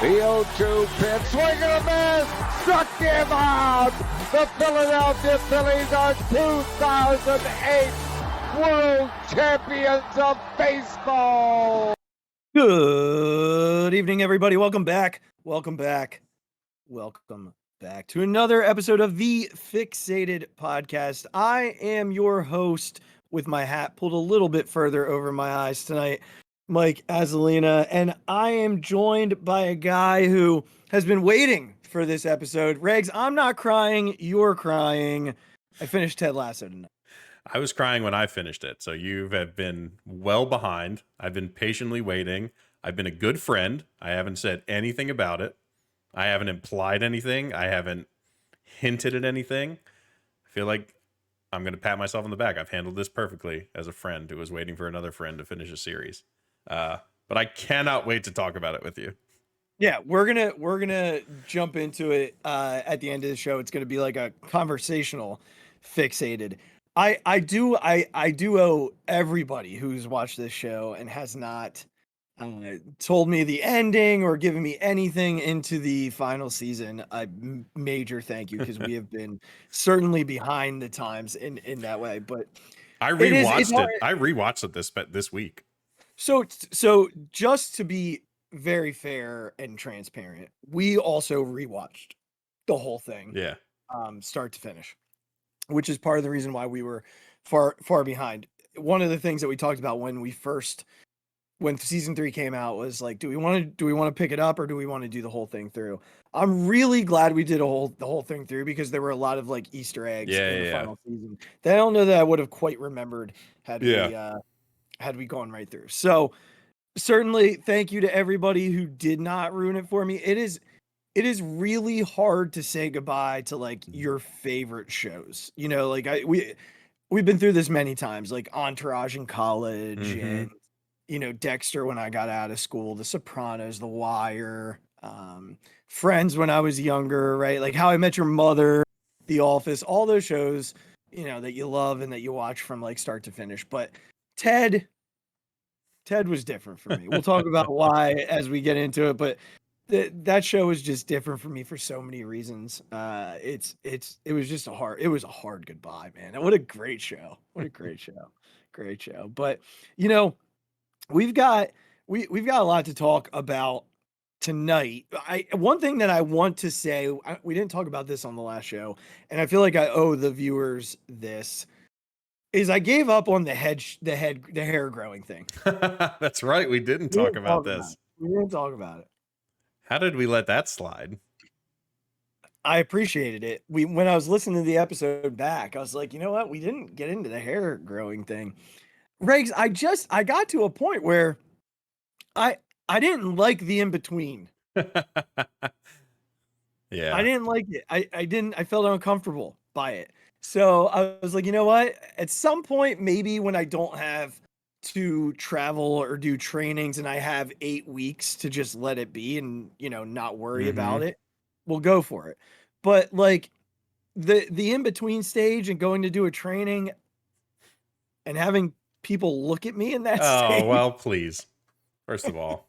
The 0-2 pitch, swing and a miss, struck him out. The Philadelphia Phillies are 2008 World Champions of Baseball. Good evening, everybody. Welcome back to another episode of the Phixated Podcast. I am your host with my hat pulled a little bit further over my eyes tonight, Mike Azzolina, and I am joined by a guy who has been waiting for this episode. Regs, I'm not crying, you're crying. I finished Ted Lasso tonight. I was crying when I finished it, so you have been well behind. I've been patiently waiting. I've been a good friend. I haven't said anything about it. I haven't implied anything. I haven't hinted at anything. I feel like I'm going to pat myself on the back. I've handled this perfectly as a friend who was waiting for another friend to finish a series. But I cannot wait to talk about it with you. Yeah, we're gonna jump into it at the end of the show. It's gonna be like a conversational Phixated. I do owe everybody who's watched this show and has not told me the ending or given me anything into the final season a major thank you, because we have been certainly behind the times in that way. But I rewatched it. I rewatched it this week. So just to be very fair and transparent, we also rewatched the whole thing. Yeah. Start to finish, which is part of the reason why we were far behind. One of the things that we talked about when season 3 came out was like, do we want to pick it up, or do we want to do the whole thing through? I'm really glad we did the whole thing through, because there were a lot of like Easter eggs in the final season that I don't know that I would have quite remembered had we gone right through. So certainly thank you to everybody who did not ruin it for me. It is really hard to say goodbye to like your favorite shows. You know, like we've been through this many times, like Entourage in college, and you know, Dexter when I got out of school, The Sopranos, The Wire, Friends when I was younger, right? Like How I Met Your Mother, The Office, all those shows, you know, that you love and that you watch from like start to finish. But Ted was different for me. We'll talk about why as we get into it, but that show was just different for me for so many reasons. It was just a hard goodbye, man. What a great show. Great show. But you know, we've got a lot to talk about tonight. One thing that I want to say, we didn't talk about this on the last show, and I feel like I owe the viewers this, is I gave up on the hair growing thing. That's right. We didn't talk about this. We didn't talk about it. How did we let that slide? I appreciated it. When I was listening to the episode back, I was like, you know what? We didn't get into the hair growing thing. Regs, I got to a point where I didn't like the in-between. Yeah. I didn't like it. I felt uncomfortable by it. So I was like, you know what? At some point, maybe when I don't have to travel or do trainings and I have 8 weeks to just let it be and, you know, not worry about it, we'll go for it. But like the in-between stage and going to do a training and having people look at me in that stage. Oh, well, please. First of all,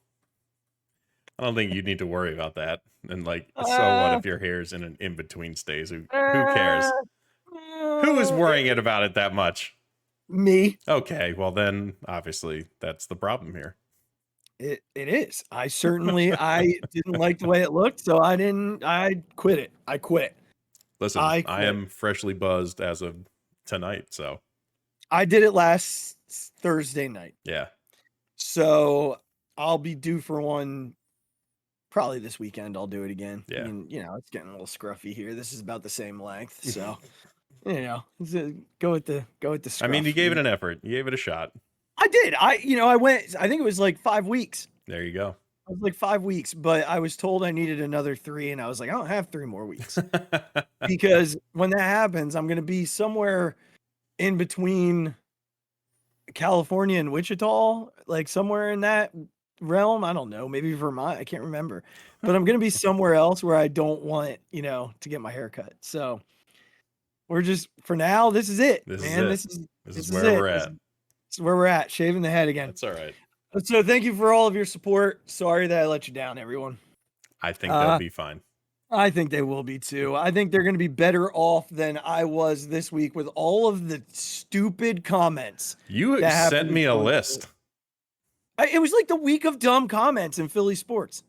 I don't think you need to worry about that. And like, so what if your hair's in an in-between stage? Who cares? Who is worrying about it that much? Me. Okay, well then, obviously, that's the problem here. It is. I didn't like the way it looked, so I quit it. I quit. Listen, I am freshly buzzed as of tonight, so. I did it last Thursday night. Yeah. So I'll be due for one probably this weekend. I'll do it again. Yeah. I mean, you know, it's getting a little scruffy here. This is about the same length, so you know, go with the scruff. I mean, you gave it an effort. You gave it a shot. I did. I went. I think it was like 5 weeks. There you go. It was like 5 weeks, but I was told I needed another 3, and I was like, I don't have 3 more weeks because when that happens, I'm going to be somewhere in between California and Wichita, like somewhere in that realm. I don't know, maybe Vermont. I can't remember, but I'm going to be somewhere else where I don't want, you know, to get my hair cut. So we're just, for now, this is it, man. This is where we're at. This is where we're at. Shaving the head again. That's all right. So thank you for all of your support. Sorry that I let you down, everyone. I think they'll be fine. I think they will be too. I think they're going to be better off than I was this week with all of the stupid comments. You sent me a list. It was like the week of dumb comments in Philly sports.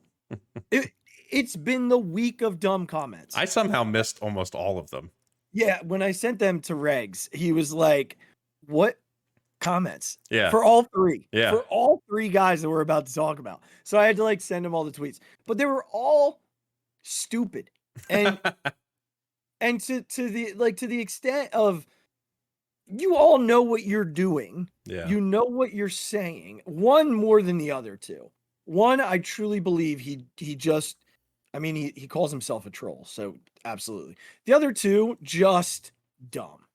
It's been the week of dumb comments. I somehow missed almost all of them. Yeah, when I sent them to Regs, he was like, "What comments?" Yeah. For all three. Yeah. For all three guys that we're about to talk about. So I had to like send him all the tweets. But they were all stupid. And and to the extent of you all know what you're doing. Yeah. You know what you're saying. One more than the other two. One, I truly believe he calls himself a troll, so absolutely. The other two, just dumb.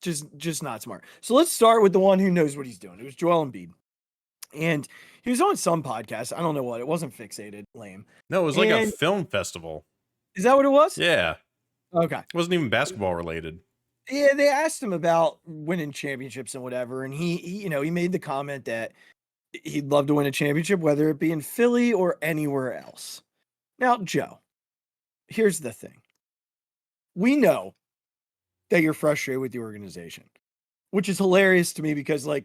Just not smart. So let's start with the one who knows what he's doing. It was Joel Embiid. And he was on some podcast. I don't know what. It wasn't Phixated. Lame. No, it was like a film festival. Is that what it was? Yeah. Okay. It wasn't even basketball related. Yeah, they asked him about winning championships and whatever, and he made the comment that he'd love to win a championship, whether it be in Philly or anywhere else. Now, Joe, here's the thing. We know that you're frustrated with the organization, which is hilarious to me because, like,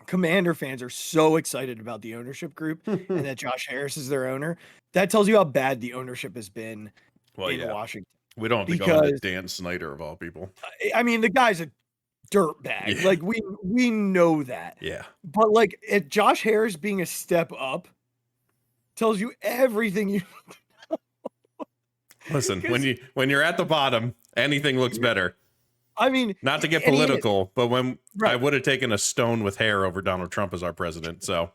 Commander fans are so excited about the ownership group and that Josh Harris is their owner. That tells you how bad the ownership has been in Washington. We don't have to go into Dan Snyder of all people. I mean, the guy's a dirtbag. Yeah. Like, we know that. Yeah. But, like, Josh Harris being a step up tells you everything you Listen, when you're at the bottom, anything looks better. I mean, not to get political, but when right. I would have taken a stone with hair over Donald Trump as our president. So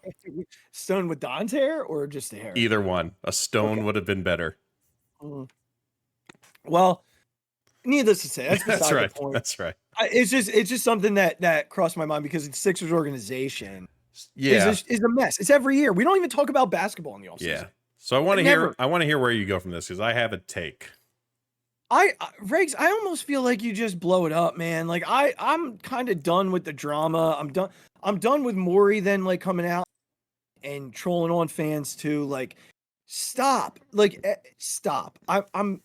stone with Don's hair or just the hair? Either one. A stone would have been better. Well, needless to say, that's beside right. the point. That's right. It's just something that crossed my mind because the Sixers organization is a mess. It's every year. We don't even talk about basketball in the offseason. Yeah. So I want to hear where you go from this because I have a take. Riggs, I almost feel like you just blow it up, man. Like I'm kind of done with the drama. I'm done with Morey then like coming out and trolling on fans too. Like, stop. Like, stop. I'm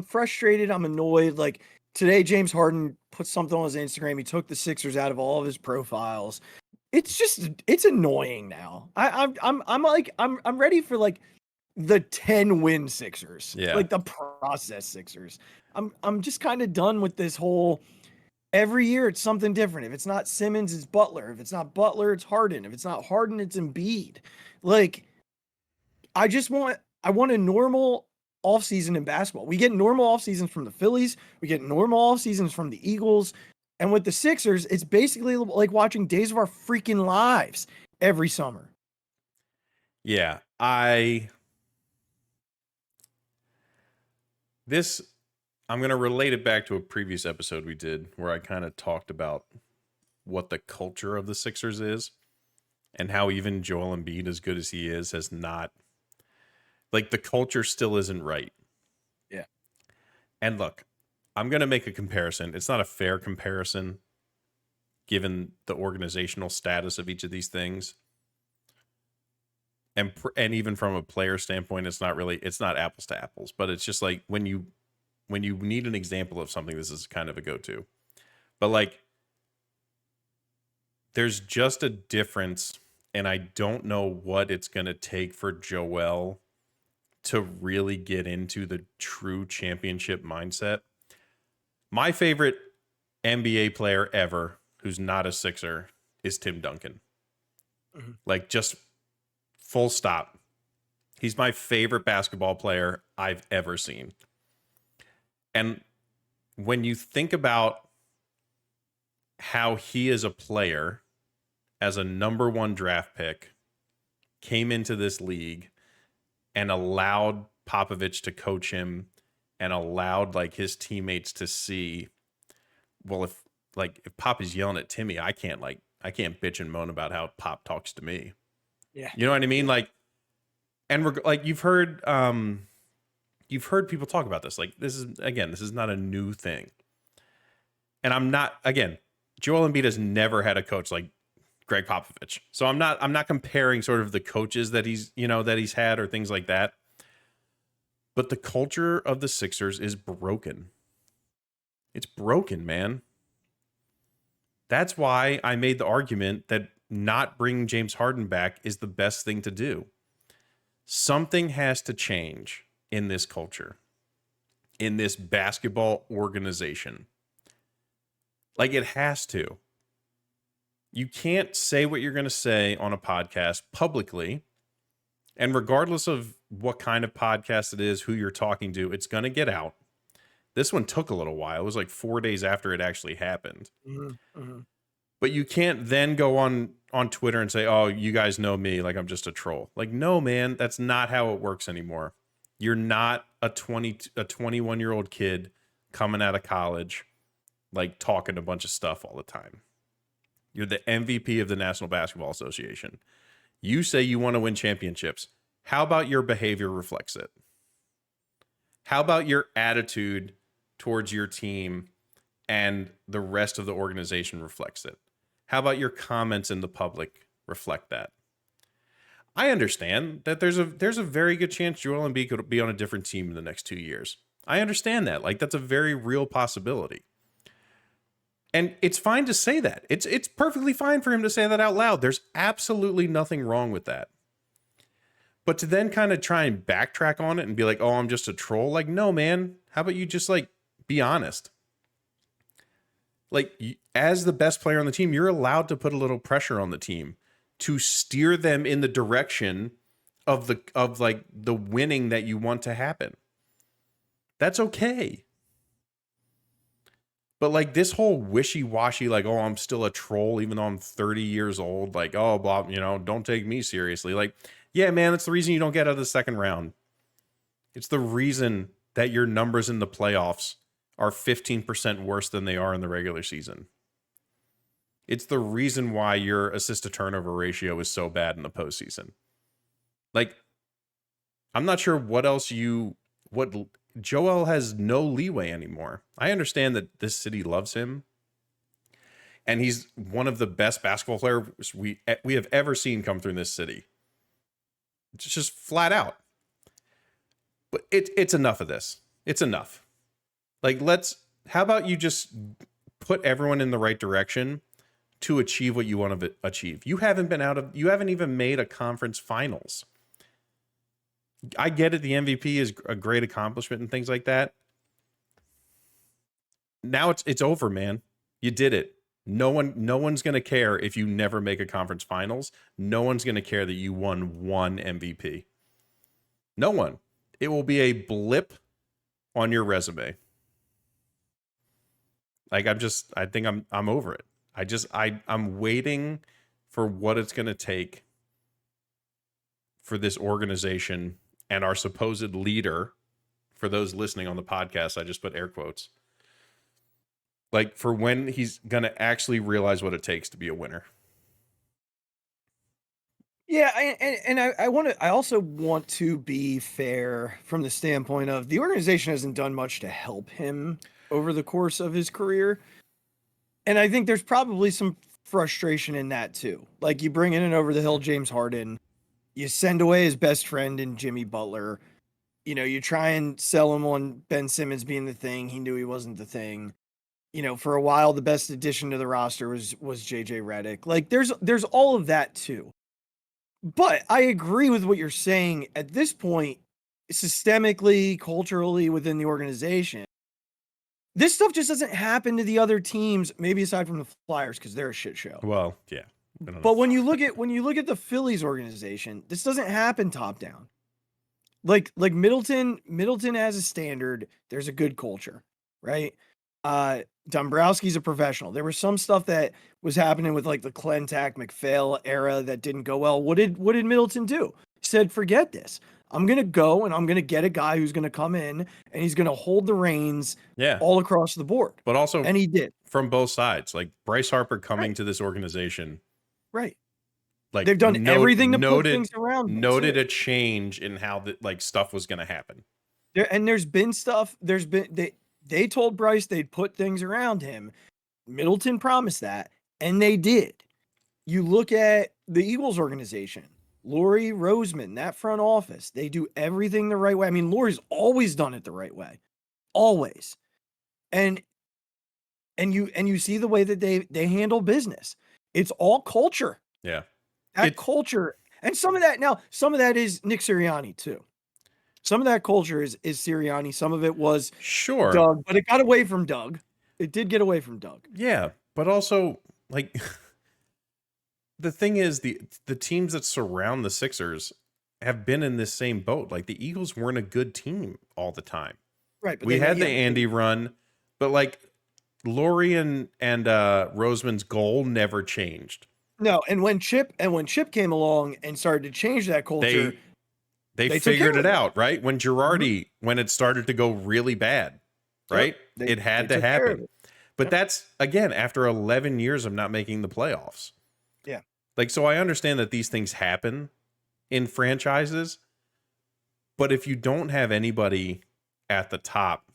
frustrated. I'm annoyed. Like today, James Harden put something on his Instagram. He took the Sixers out of all of his profiles. It's annoying now. I'm ready for like the 10-win Sixers, like the process Sixers. I'm just kind of done with this whole every year it's something different. If it's not Simmons, it's Butler. If it's not Butler, it's Harden. If it's not Harden, it's Embiid. Like, I want a normal offseason in basketball. We get normal off seasons from the Phillies. We get normal off seasons from the Eagles. And with the Sixers, it's basically like watching Days of Our Freaking Lives every summer. Yeah, I'm going to relate it back to a previous episode we did where I kind of talked about what the culture of the Sixers is and how even Joel Embiid, as good as he is, has not, like, the culture still isn't right. Yeah. And look, I'm going to make a comparison. It's not a fair comparison given the organizational status of each of these things. And even from a player standpoint, it's not apples to apples, but it's just like when you need an example of something, this is kind of a go-to. But like, there's just a difference, and I don't know what it's going to take for Joel to really get into the true championship mindset. My favorite NBA player ever who's not a Sixer is Tim Duncan. Mm-hmm. Like, just full stop. He's my favorite basketball player I've ever seen. And when you think about how he is a player, as a number one draft pick, came into this league and allowed Popovich to coach him and allowed like his teammates to see, well, if Pop is yelling at Timmy, I can't bitch and moan about how Pop talks to me. Yeah. You know what I mean? Like, and we're like, you've heard people talk about this. Like, this is not a new thing. And Joel Embiid has never had a coach like Greg Popovich. So I'm not comparing sort of the coaches that he's had or things like that. But the culture of the Sixers is broken. It's broken, man. That's why I made the argument that not bringing James Harden back is the best thing to do. Something has to change in this culture, in this basketball organization. Like, it has to. You can't say what you're going to say on a podcast publicly. And regardless of what kind of podcast it is, who you're talking to, it's going to get out. This one took a little while. It was like 4 days after it actually happened. But you can't then go on Twitter and say, oh, you guys know me, like I'm just a troll. Like, no, man, that's not how it works anymore. You're not a 21-year-old kid coming out of college, like talking a bunch of stuff all the time. You're the MVP of the National Basketball Association. You say you want to win championships. How about your behavior reflects it? How about your attitude towards your team and the rest of the organization reflects it? How about your comments in the public reflect that? I understand that there's a very good chance Joel Embiid could be on a different team in the next 2 years. I understand that. Like, that's a very real possibility. And it's fine to say that. It's perfectly fine for him to say that out loud. There's absolutely nothing wrong with that. But to then kind of try and backtrack on it and be like, oh, I'm just a troll. Like, no, man. How about you just like be honest? Like, as the best player on the team, you're allowed to put a little pressure on the team to steer them in the direction of the winning that you want to happen. That's okay. But like this whole wishy-washy, like, oh, I'm still a troll even though I'm 30 years old. Like, oh, blah, don't take me seriously. Like, yeah, man, that's the reason you don't get out of the second round. It's the reason that your numbers in the playoffs are 15% worse than they are in the regular season. It's the reason why your assist to turnover ratio is so bad in the postseason. Like, I'm not sure what Joel has no leeway anymore. I understand that this city loves him, and he's one of the best basketball players we have ever seen come through this city. It's just flat out. But it's enough of this. It's enough. Like, how about you just put everyone in the right direction to achieve what you want to achieve? You haven't even made a conference finals. I get it. The MVP is a great accomplishment and things like that. Now it's over, man. You did it. No one's going to care if you never make a conference finals. No one's going to care that you won one MVP. No one. It will be a blip on your resume. Like, I think I'm over it. I'm waiting for what it's going to take for this organization and our supposed leader, for those listening on the podcast, I just put air quotes, like, for when he's going to actually realize what it takes to be a winner. Yeah, I also want to be fair from the standpoint of the organization hasn't done much to help him over the course of his career. And I think there's probably some frustration in that too. Like, you bring in an over-the-hill James Harden, you send away his best friend in Jimmy Butler. You try and sell him on Ben Simmons being the thing. He knew he wasn't the thing. For a while, the best addition to the roster was JJ Redick. Like, there's all of that too. But I agree with what you're saying at this point, systemically, culturally within the organization. This stuff just doesn't happen to the other teams, maybe aside from the Flyers, because they're a shit show. Well, yeah. But when you look at the Phillies organization, this doesn't happen top down. Like Middleton as a standard, there's a good culture, right? Dombrowski's a professional. There was some stuff that was happening with like the Klentak McPhail era that didn't go well. What did Middleton do? He said, forget this. I'm going to go and I'm going to get a guy who's going to come in and he's going to hold the reins all across the board. But also, and he did, from both sides. Like, Bryce Harper coming to this organization. Right. Like, they've done everything to put things around. Noted a change in how stuff was going to happen. There's been stuff. They told Bryce they'd put things around him. Middleton promised that, and they did. You look at the Eagles organization. Lori Roseman, that front office, they do everything the right way. I mean, Lori's always done it the right way. Always. And you see the way that they handle business. It's all culture. Yeah. That culture. And some of that is Nick Sirianni too. Some of that culture is Sirianni. Some of it was Doug, but it got away from Doug. It did get away from Doug. Yeah, but also like the thing is the teams that surround the Sixers have been in this same boat. Like the Eagles weren't a good team all the time. Right. But we had the Andy run, but like Lori and Roseman's goal never changed. No, and when Chip came along and started to change that culture, they figured it out, right? When Girardi, when it started to go really bad, right? It had to happen. But that's, again, after 11 years of not making the playoffs. Yeah. Like, so I understand that these things happen in franchises, but if you don't have anybody at the top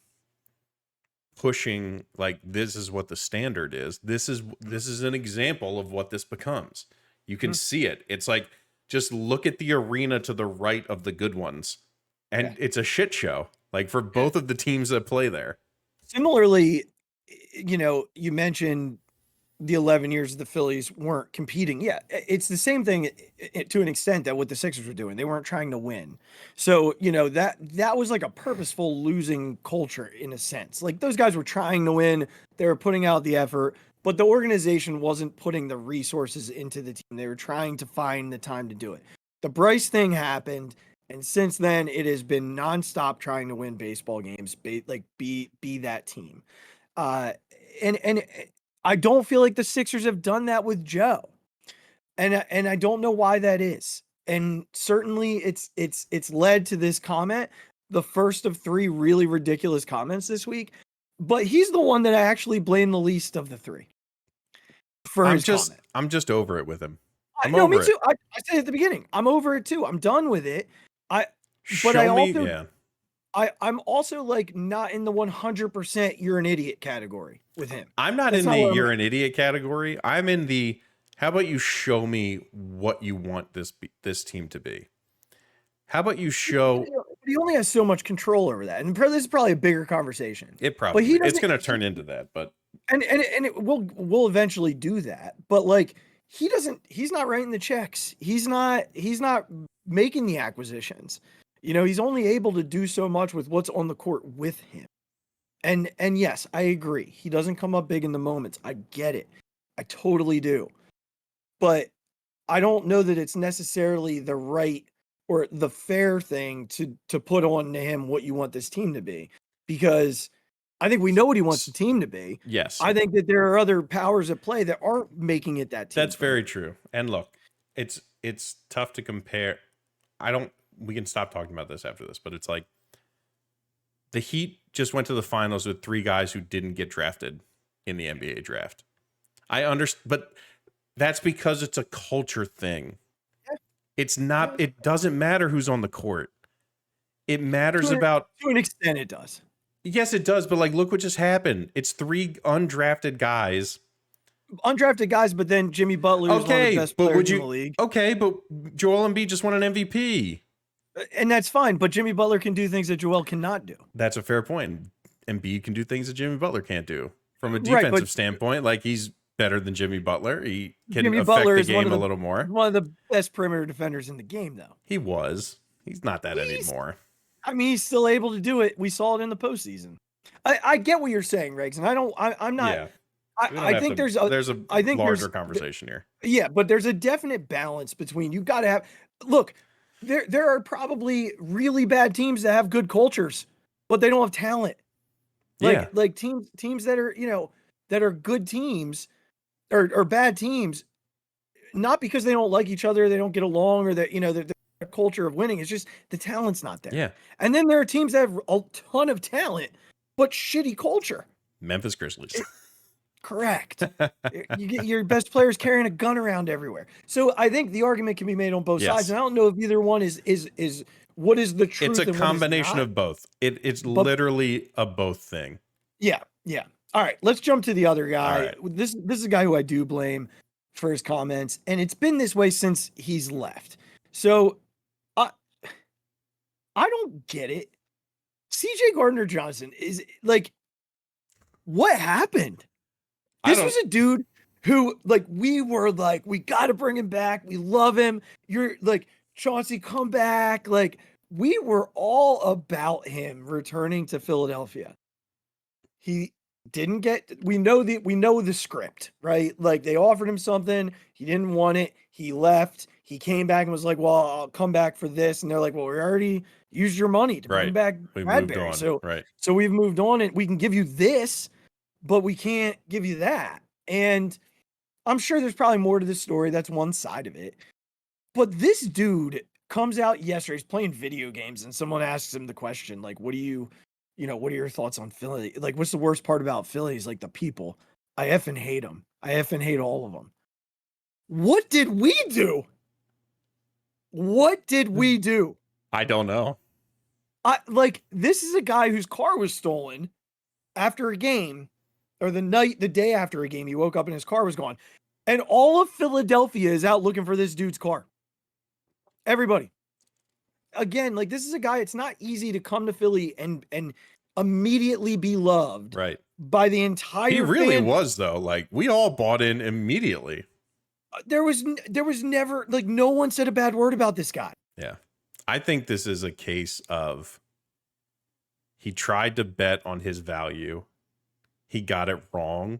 pushing, like, this is what the standard is, this is an example of what this becomes. You can see it. It's like, just look at the arena to the right of the good ones, and it's a shit show, like, for both of the teams that play there. Similarly, you mentioned the 11 years the Phillies weren't competing. Yeah, it's the same thing to an extent that what the Sixers were doing. They weren't trying to win. So, that was like a purposeful losing culture in a sense. Like those guys were trying to win. They were putting out the effort, but the organization wasn't putting the resources into the team. They were trying to find the time to do it. The Bryce thing happened. And since then, it has been nonstop trying to win baseball games, be that team. And I don't feel like the Sixers have done that with Joe, and I don't know why that is. And certainly, it's led to this comment, the first of 3 really ridiculous comments this week. But he's the one that I actually blame the least of the 3 for his comment. I'm just over it with him. Me too. I said at the beginning, I'm over it too. I'm done with it. I'm also like not in the 100% you're an idiot category with him. I'm not in the you're an idiot category. I'm in the how about you show me what you want this team to be? How about you show? He only has so much control over that, and this is probably a bigger conversation. It's going to turn into that, but and we'll eventually do that. But like he's not writing the checks. He's not making the acquisitions. He's only able to do so much with what's on the court with him. And yes, I agree. He doesn't come up big in the moments. I get it. I totally do. But I don't know that it's necessarily the right or the fair thing to put on to him what you want this team to be. Because I think we know what he wants the team to be. Yes. I think that there are other powers at play that aren't making it that team. That's very true. And look, it's tough to compare. We can stop talking about this after this, but it's like the Heat just went to the finals with 3 guys who didn't get drafted in the NBA draft. I understand, but that's because it's a culture thing. It's not, it doesn't matter who's on the court. It matters to an extent it does. Yes, it does. But like, look what just happened. It's 3 undrafted guys. But then Jimmy Butler is one of the best players in the league. Okay, but Joel Embiid just won an MVP. And that's fine, but Jimmy Butler can do things that Joel cannot do. That's a fair point. Embiid can do things that Jimmy Butler can't do. From a defensive standpoint, like he's better than Jimmy Butler. He can affect the game a little more. One of the best perimeter defenders in the game, though. He was. He's not that anymore. I mean, he's still able to do it. We saw it in the postseason. I get what you're saying, Riggs, and I'm not. Yeah. I think there's a larger conversation here. Yeah, but there's a definite balance between you got to have. Look, there are probably really bad teams that have good cultures, but they don't have talent. Like teams that are that are good teams or bad teams, not because they don't like each other, they don't get along, or that their culture of winning. It's just the talent's not there. Yeah, and then there are teams that have a ton of talent but shitty culture. Memphis Grizzlies. Correct. You get your best players carrying a gun around everywhere. So I think the argument can be made on both sides. And I don't know if either one is what is the truth. It's a combination of both. It's literally a both thing. Yeah. Yeah. All right. Let's jump to the other guy. Right. This is a guy who I do blame for his comments, and it's been this way since he's left. So I I don't get it. CJ Gardner-Johnson is like, what happened? This was a dude who, like, we were like, we got to bring him back. We love him. You're like, Chauncey, come back. Like, we were all about him returning to Philadelphia. He didn't get, we know the script, right? Like, they offered him something. He didn't want it. He left. He came back and was like, well, I'll come back for this. And they're like, well, we already used your money to bring back Bradbury. So we've moved on and we can give you this, but we can't give you that. And I'm sure there's probably more to this story. That's one side of it. But this dude comes out yesterday, he's playing video games, and someone asks him the question, like, what are your thoughts on Philly? Like, what's the worst part about Philly? He's like, the people. I effing hate them. I effing hate all of them. What did we do? What did we do? I don't know. This is a guy whose car was stolen after a game, or the day after a game. He woke up and his car was gone. And all of Philadelphia is out looking for this dude's car. Everybody. Again, like, this is a guy, it's not easy to come to Philly and immediately be loved. Right. By the entire He really was, though. Like, we all bought in immediately. There was never, like, no one said a bad word about this guy. Yeah. I think this is a case of he tried to bet on his value. He got it wrong.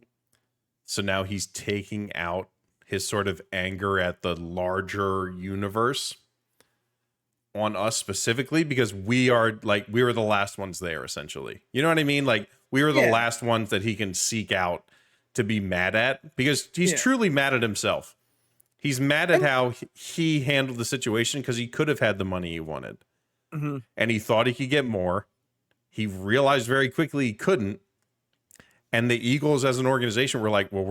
So now he's taking out his sort of anger at the larger universe on us specifically, because we were the last ones there, essentially. You know what I mean? Like, we were the last ones that he can seek out to be mad at, because he's truly mad at himself. He's mad at how he handled the situation, because he could have had the money he wanted. Mm-hmm. And he thought he could get more. He realized very quickly he couldn't. And the Eagles as an organization were like, well,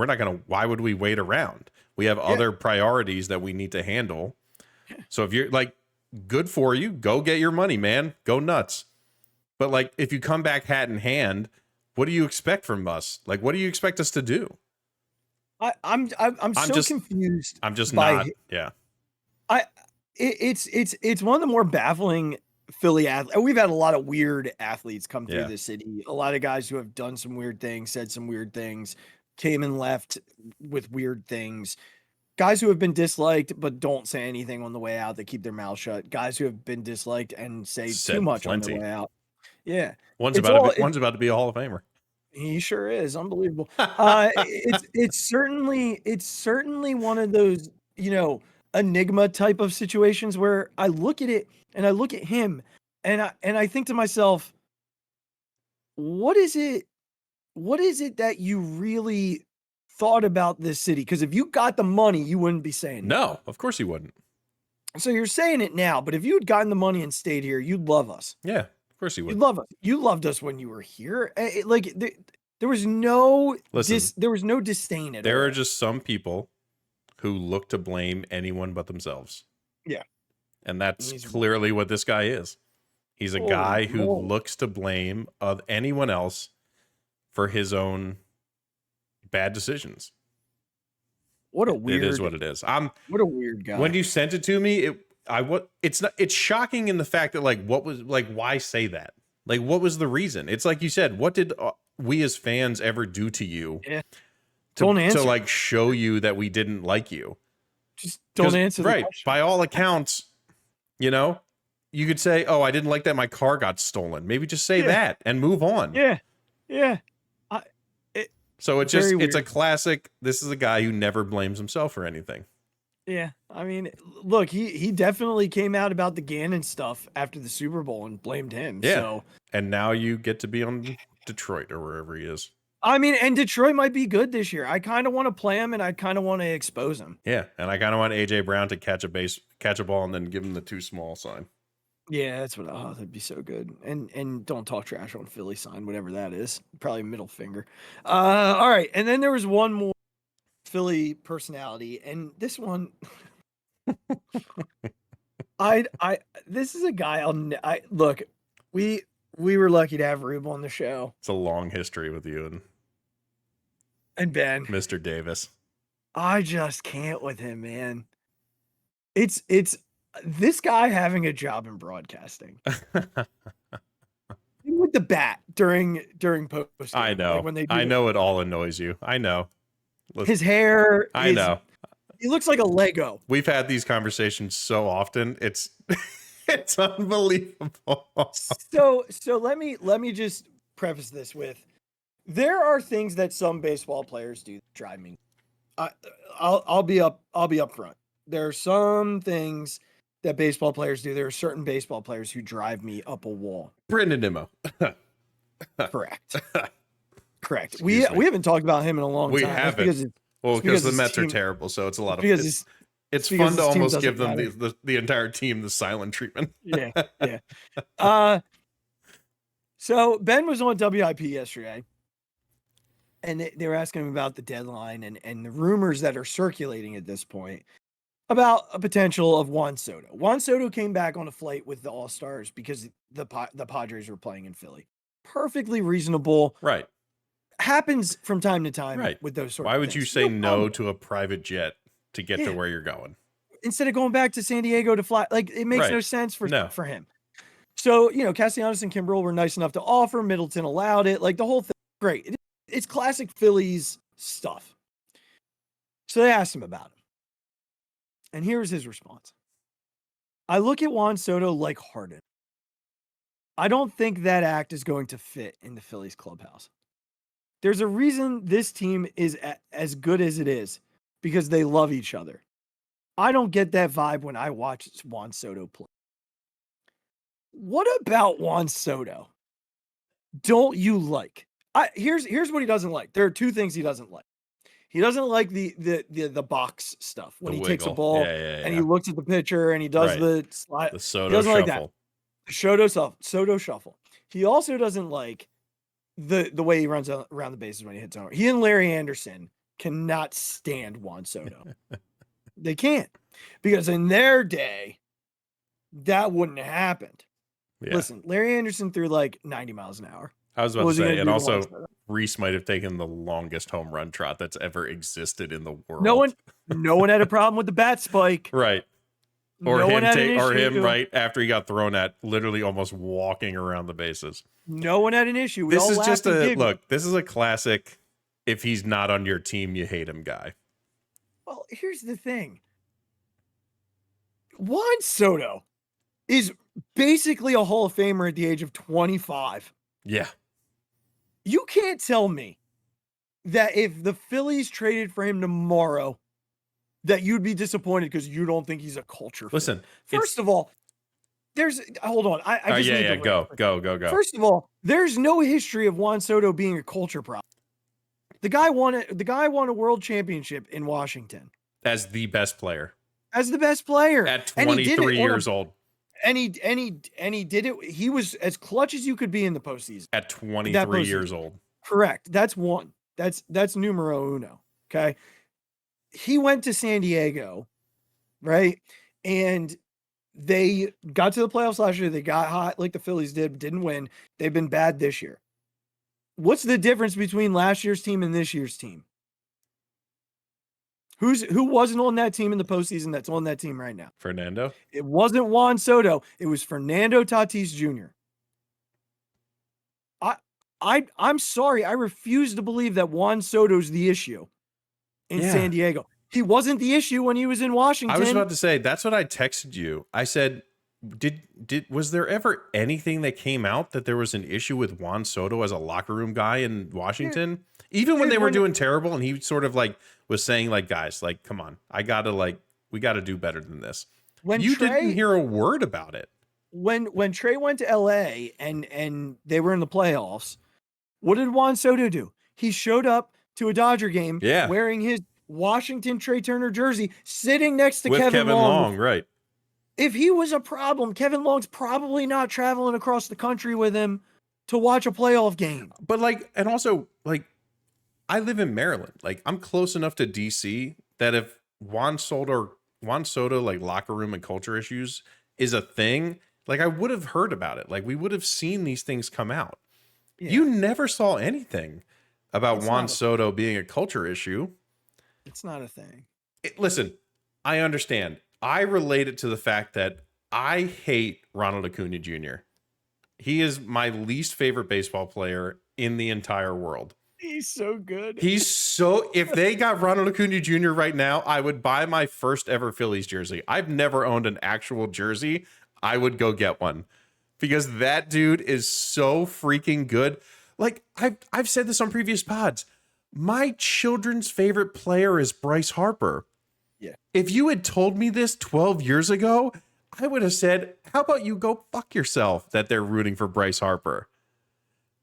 why would we wait around? We have other priorities that we need to handle. So if you're like, good for you, go get your money, man. Go nuts. But like, if you come back hat in hand, what do you expect from us? Like, what do you expect us to do? I'm so confused. I'm just not. Yeah. It's one of the more baffling Philly athletes. We've had a lot of weird athletes come through the city. A lot of guys who have done some weird things, said some weird things, came and left with weird things. Guys who have been disliked but don't say anything on the way out. They keep their mouth shut. Guys who have been disliked and say too much on the way out. Yeah. One's about to be a Hall of Famer. He sure is. Unbelievable. It's certainly one of those, enigma type of situations where I look at it and I look at him and I think to myself, what is it that you really thought about this city? Because if you got the money, you wouldn't be saying no, of course you wouldn't. So you're saying it now, but if you had gotten the money and stayed here, you'd love us. Yeah, of course you would. You'd love us. You loved us when you were here. There was no disdain at all. There are just some people who look to blame anyone but themselves. Yeah. And that's clearly what this guy is. He's a guy who looks to blame anyone else for his own bad decisions. What a weird. It is what it is. What a weird guy. When you sent it to me, it's shocking in the fact that why say that? Like, what was the reason? It's like you said, what did we as fans ever do to you? Yeah. To like show you that we didn't like you. Just don't answer the question. By all accounts, you could say, oh, I didn't like that my car got stolen. Maybe just say that and move on. Yeah. Yeah. So it's a classic. This is a guy who never blames himself for anything. Yeah. I mean, look, he definitely came out about the Gannon stuff after the Super Bowl and blamed him. Yeah. So. And now you get to be on Detroit or wherever he is. I mean, and Detroit might be good this year. I kind of want to play him and I kind of want to expose him. Yeah. And I kind of want AJ Brown to catch a ball and then give him the too small sign. Yeah, that's what. Oh, that'd be so good. And don't talk trash on Philly sign, whatever that is. Probably middle finger. All right, and then there was one more Philly personality, and this one, this is a guy. Look. We were lucky to have Rube on the show. It's a long history with you and Ben, Mr. Davis. I just can't with him, man. It's This guy having a job in broadcasting with the bat during post. I know. Like when they do I know it all annoys you. I know. his hair. I know. He looks like a Lego. We've had these conversations so often. It's it's unbelievable. So let me just preface this with, there are things that some baseball players do that drive me. I'll be up front. There are some things that baseball players do. There are certain baseball players who drive me up a wall. Brendan Nimmo. Correct. Correct. We haven't talked about him in a long time. We haven't. Because the Mets are terrible, so it's a lot of it's fun to almost give them the entire team the silent treatment. Yeah. So Ben was on WIP yesterday, and they were asking him about the deadline and the rumors that are circulating at this point about a potential of Juan Soto. Juan Soto came back on a flight with the All-Stars because the Padres were playing in Philly. Perfectly reasonable. Right. Happens from time to time with those sorts of things. Why would you say no to a private jet to get to where you're going? Instead of going back to San Diego to fly, like it makes no sense for him. So, Castellanos and Kimbrel were nice enough to offer. Middleton allowed it. Like the whole thing, great. It's classic Phillies stuff. So they asked him about it. And here's his response. I look at Juan Soto like Harden. I don't think that act is going to fit in the Phillies clubhouse. There's a reason this team is as good as it is, because they love each other. I don't get that vibe when I watch Juan Soto play. What about Juan Soto don't you like? Here's what he doesn't like. There are two things he doesn't like. He doesn't like the box stuff when he takes a ball and he looks at the pitcher and he does the slide. The Soto he doesn't shuffle. Like that. Soto shuffle. He also doesn't like the way he runs around the bases when he hits home. He and Larry Anderson cannot stand Juan Soto. They can't, because in their day, that wouldn't have happened. Yeah. Listen, Larry Anderson threw like 90 miles an hour. I was about to say, and also Reese might have taken the longest home run trot that's ever existed in the world. No one had a problem with the bat spike. Right. Or him right after he got thrown at, literally almost walking around the bases. No one had an issue. This is just this is a classic, if he's not on your team, you hate him guy. Well, here's the thing. Juan Soto is basically a Hall of Famer at the age of 25. Yeah. You can't tell me that if the Phillies traded for him tomorrow, that you'd be disappointed because you don't think he's a culture fit. Listen, first of all, hold on. I just need to go. First of all, there's no history of Juan Soto being a culture problem. The guy won a world championship in Washington as the best player. As the best player at 23 years old. And he did it. He was as clutch as you could be in the postseason at 23 years old. Correct. That's one. That's numero uno. Okay. He went to San Diego, right? And they got to the playoffs last year. They got hot like the Phillies didn't win. They've been bad this year. What's the difference between last year's team and this year's team? Who wasn't on that team in the postseason that's on that team right now? Fernando? It wasn't Juan Soto. It was Fernando Tatis Jr. I'm sorry. I refuse to believe that Juan Soto's the issue in San Diego. He wasn't the issue when he was in Washington. I was about to say, that's what I texted you. I said, was there ever anything that came out that there was an issue with Juan Soto as a locker room guy in Washington? Even when they were doing terrible and he sort of like was saying like, guys, like, come on, we got to do better than this. Didn't hear a word about it. When Trey went to LA and they were in the playoffs, what did Juan Soto do? He showed up to a Dodger game wearing his Washington Trey Turner jersey, sitting next to Kevin Long. Right. If he was a problem, Kevin Long's probably not traveling across the country with him to watch a playoff game. But and also I live in Maryland. Like, I'm close enough to DC that if Juan Soto like locker room and culture issues is a thing, like I would have heard about it. Like we would have seen these things come out. Yeah. You never saw anything about Juan Soto being a culture issue. It's not a thing. Listen, I understand. I relate it to the fact that I hate Ronald Acuna Jr. He is my least favorite baseball player in the entire world. He's so good. If they got Ronald Acuna Jr. right now, I would buy my first ever Phillies jersey. I've never owned an actual jersey. I would go get one because that dude is so freaking good. Like I've said this on previous pods. My children's favorite player is Bryce Harper. Yeah. If you had told me this 12 years ago, I would have said, how about you go fuck yourself that they're rooting for Bryce Harper?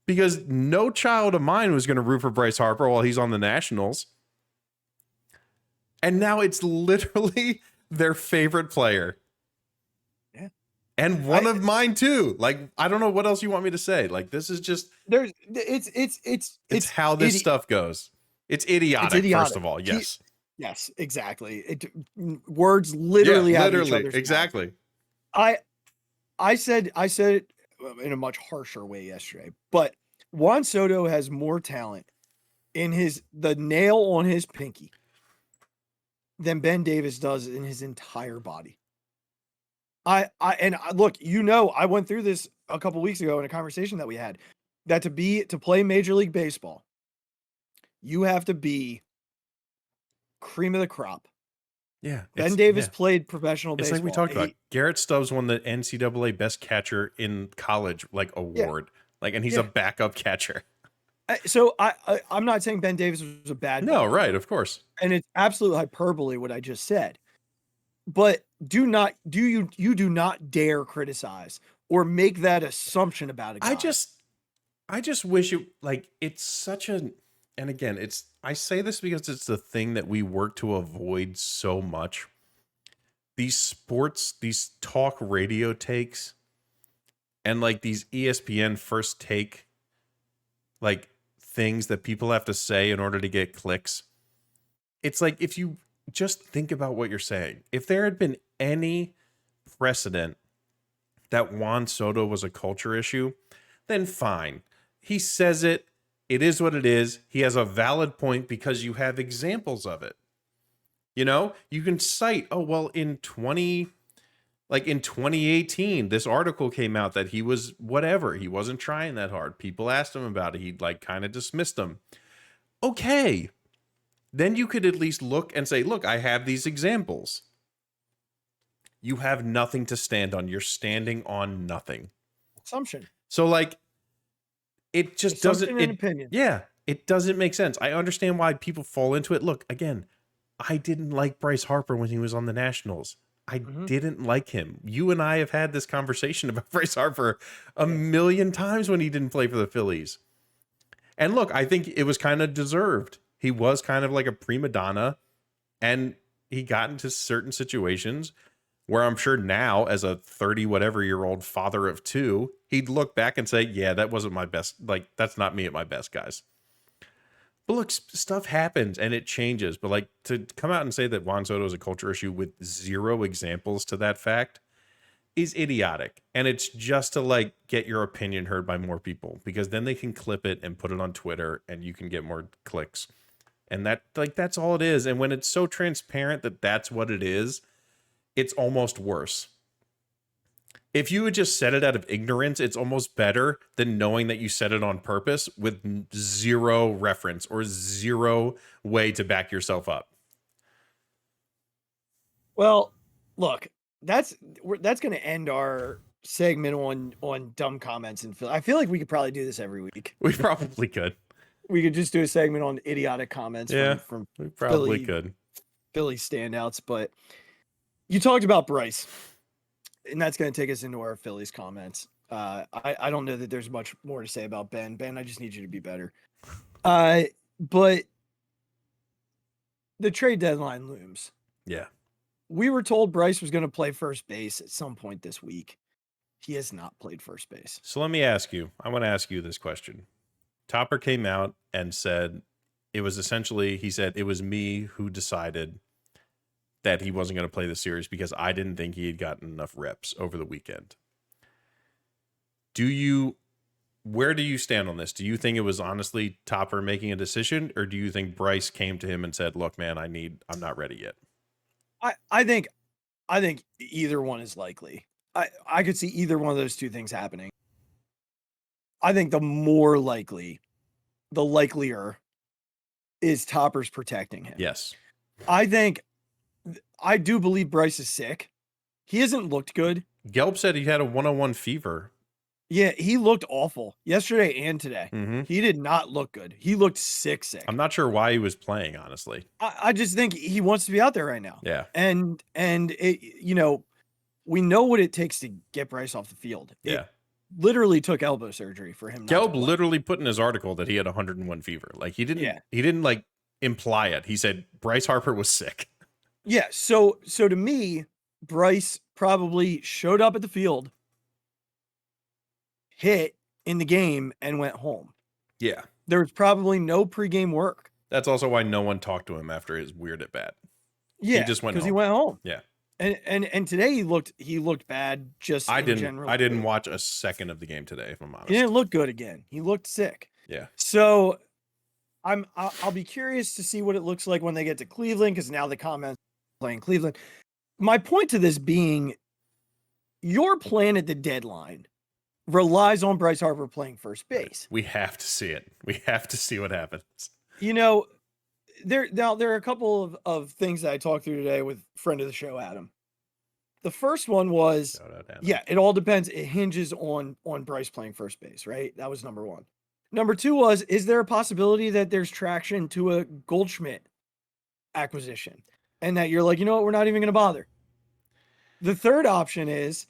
Because no child of mine was going to root for Bryce Harper while he's on the Nationals. And now it's literally their favorite player. Yeah. And one of mine too. Like, I don't know what else you want me to say. Like, this is just it's how this stuff goes. It's idiotic, first of all. Yes. Yes, exactly. Words literally out of each other's exactly. mouth. I said it in a much harsher way yesterday, but Juan Soto has more talent in the nail on his pinky than Ben Davis does in his entire body. Look, I went through this a couple weeks ago in a conversation that we had, that to play Major League Baseball, you have to be cream of the crop. Yeah. Ben Davis played professional baseball. It's like we talked about. Garrett Stubbs won the NCAA Best Catcher in College award. And he's a backup catcher. So I'm not saying Ben Davis was a bad No, right, of course. And it's absolute hyperbole what I just said. But do not dare criticize or make that assumption about a guy. I just wish it's such a, and again, I say this because it's the thing that we work to avoid so much. These talk radio takes and these ESPN first take things that people have to say in order to get clicks. It's like, if you just think about what you're saying, if there had been any precedent that Juan Soto was a culture issue, then fine. He says it. It is what it is. He has a valid point because you have examples of it. You can cite, in 2018, this article came out that he was whatever. He wasn't trying that hard. People asked him about it. He kind of dismissed them. Okay. Then you could at least look and say, look, I have these examples. You have nothing to stand on. You're standing on nothing. Assumption. So it just doesn't. Opinion. Yeah, it doesn't make sense. I understand why people fall into it. Look, again, I didn't like Bryce Harper when he was on the Nationals. I didn't like him. You and I have had this conversation about Bryce Harper a million times when he didn't play for the Phillies. And look, I think it was kind of deserved. He was kind of like a prima donna, and he got into certain situations where I'm sure now, as a 30-whatever-year-old father of two, he'd look back and say, yeah, that wasn't my best. That's not me at my best, guys. But look, stuff happens and it changes. But to come out and say that Juan Soto is a culture issue with zero examples to that fact is idiotic. And it's just to get your opinion heard by more people, because then they can clip it and put it on Twitter and you can get more clicks. And that's all it is. And when it's so transparent that that's what it is, it's almost worse. If you had just said it out of ignorance, it's almost better than knowing that you said it on purpose with zero reference or zero way to back yourself up. Well, look, that's going to end our segment on dumb comments in Philly. I feel like we could probably do this every week. We probably could. We could just do a segment on idiotic comments from we probably could. Philly standouts, but you talked about Bryce, and that's going to take us into our Phillies comments. I don't know that there's much more to say about Ben. Ben, I just need you to be better. But the trade deadline looms. Yeah. We were told Bryce was going to play first base at some point this week. He has not played first base. So let me ask you. I want to ask you this question. Topper came out and said it was essentially, he said, it was me who decided that he wasn't going to play the series because I didn't think he had gotten enough reps over the weekend. Where do you stand on this? Do you think it was honestly Topper making a decision, or do you think Bryce came to him and said, look, man, I'm not ready yet? I think I think either one is likely. I could see either one of those two things happening. I think the likelier is Topper's protecting him. Yes. I do believe Bryce is sick. He hasn't looked good. Gelb said he had a 101 fever. Yeah, he looked awful yesterday and today. Mm-hmm. He did not look good. He looked sick. I'm not sure why he was playing, honestly. I just think he wants to be out there right now. Yeah. And it, we know what it takes to get Bryce off the field. Yeah. Literally took elbow surgery for him. Gelb literally put in his article that he had 101 fever. Like he didn't like imply it. He said Bryce Harper was sick. Yeah. So to me, Bryce probably showed up at the field, hit in the game, and went home. Yeah. There was probably no pregame work. That's also why no one talked to him after his weird at bat. Yeah. He just went home. Because he went home. Yeah. And today he looked bad. Just I general. didn't watch a second of the game today, if I'm honest. He didn't look good again. He looked sick. Yeah. So I'll be curious to see what it looks like when they get to Cleveland, because now the comments playing Cleveland. My point to this being, your plan at the deadline relies on Bryce Harper playing first base. We have to see it. We have to see what happens. There are a couple of things that I talked through today with friend of the show, Adam. The first one was, it all depends. It hinges on Bryce playing first base, right? That was number one. Number two was, is there a possibility that there's traction to a Goldschmidt acquisition and that you're like, you know what, we're not even going to bother? The third option is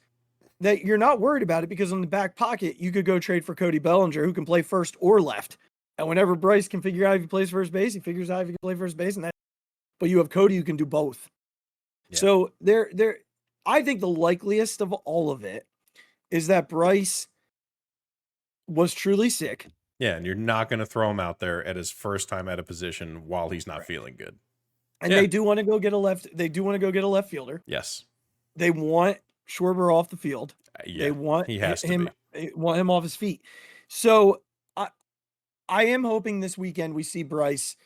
that you're not worried about it because in the back pocket, you could go trade for Cody Bellinger, who can play first or left. And whenever Bryce can figure out if he plays first base, he figures out if he can play first base. But you have Cody who can do both. Yeah. So I think the likeliest of all of it is that Bryce was truly sick. Yeah, and you're not going to throw him out there at his first time at a position while he's not feeling good. And they do want to go get a left. They do want to go get a left fielder. Yes. They want Schwarber off the field. Yeah, they want he has him. To be. Want him off his feet. So I am hoping this weekend we see Bryce.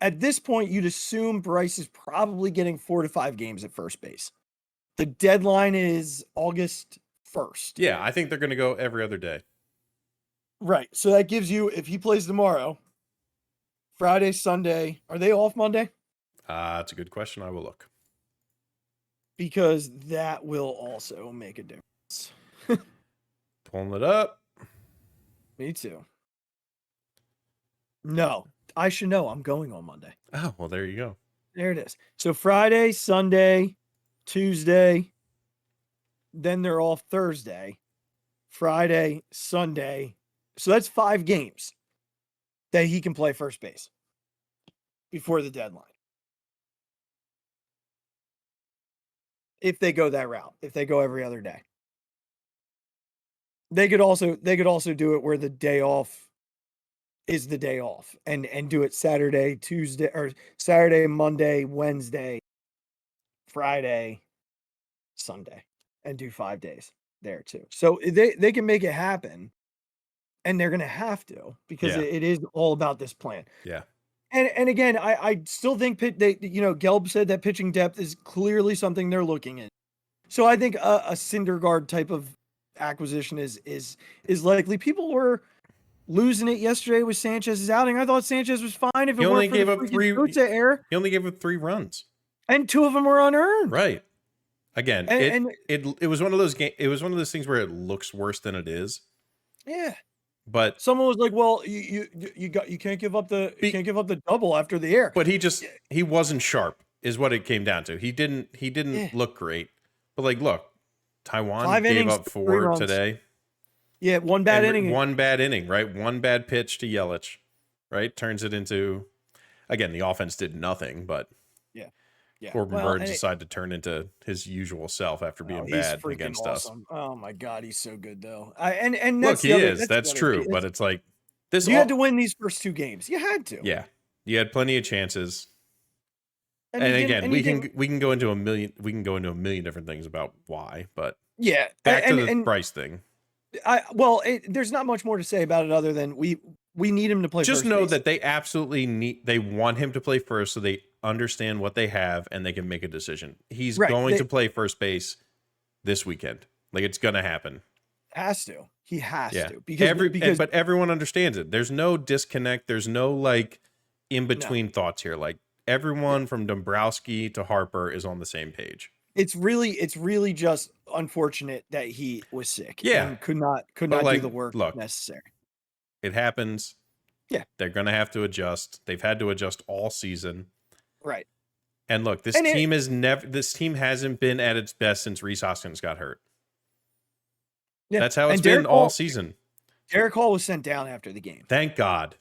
At this point, you'd assume Bryce is probably getting 4 to 5 games at first base. The deadline is August 1st. Yeah, I think they're going to go every other day. Right. So that gives you, if he plays tomorrow, Friday, Sunday, are they off Monday? That's a good question. I will look. Because that will also make a difference. Pulling it up. Me too. No, I should know. I'm going on Monday. Oh, well, there you go. There it is. So Friday, Sunday, Tuesday, then they're off Thursday, Friday, Sunday. So that's 5 games that he can play first base before the deadline. If they go that route, if they go every other day. They could also do it where the day off is the day off and do it Saturday, Tuesday, or Saturday, Monday, Wednesday, Friday, Sunday, and do 5 days there too. So they can make it happen, and they're going to have to, because it is all about this plan. Yeah. And again, I still think Gelb said that pitching depth is clearly something they're looking at. So I think a Syndergaard type of acquisition is likely. People were losing it yesterday with Sanchez's outing. I thought Sanchez was fine if it weren't for the freaking error. He only gave up 3 runs, and 2 of them were unearned. Right. Again, it was one of those it was one of those things where it looks worse than it is. Yeah. But someone was like, "Well, you can't give up the double after the air." But he wasn't sharp, is what it came down to. He didn't look great. But look, Taiwan gave up 4 today. Yeah, one bad inning, right? One bad pitch to Yelich, right? Turns it into, again, the offense did nothing, but Corbin Burns decided to turn into his usual self after being bad against awesome. us. Oh my God, he's so good though. And look, he is. That's true, but it's like this. You had to win these first 2 games. You had to. Yeah, you had plenty of chances. And again, we can go into a million. We can go into a million different things about why, but yeah, back to the Bryce thing. There's not much more to say about it other than we we need him to play Just first know base. that they absolutely they want him to play first so they understand what they have and they can make a decision. He's going to play first base this weekend. Like, it's going to happen. Has to. He has Yeah. to. But everyone understands it. There's no disconnect. There's no like in between thoughts here. Like, everyone from Dombrowski to Harper is on the same page. It's really just unfortunate that he was sick. Yeah. And could not like, do the work necessary. It happens. Yeah. They're going to have to adjust. They've had to adjust all season. Right. And look, this team hasn't been at its best since Rhys Hoskins got hurt. Yeah. That's how it's been all season. Derek Hall was sent down after the game. Thank God.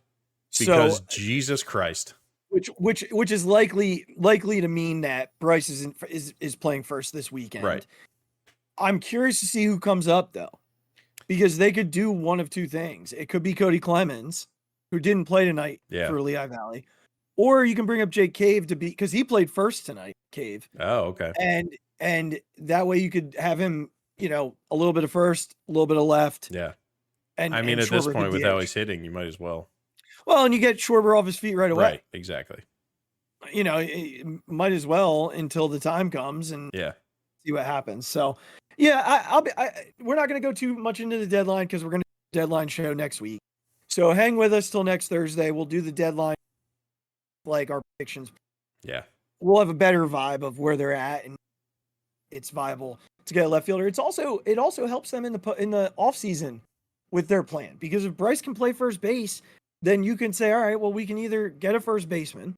Because Jesus Christ. Which is likely to mean that Bryce is playing first this weekend. Right. I'm curious to see who comes up though, because they could do one of two things. It could be Cody Clemens, who didn't play tonight for Lehigh Valley, or you can bring up Jake Cave because he played first tonight. Cave. Oh, okay. And that way you could have him, a little bit of first, a little bit of left. Yeah. And I mean, and at this Schwarber point, could with how DH. he's hitting, you might as well. Well, and you get Schwarber off his feet right away. Right. Exactly. Might as well until the time comes and see what happens. So, yeah, we're not going to go too much into the deadline because we're going to do the deadline show next week. So hang with us till next Thursday. We'll do the deadline, like our predictions. Yeah. We'll have a better vibe of where they're at and it's viable to get a left fielder. It also helps them in the off season with their plan, because if Bryce can play first base, then you can say, all right, well, we can either get a first baseman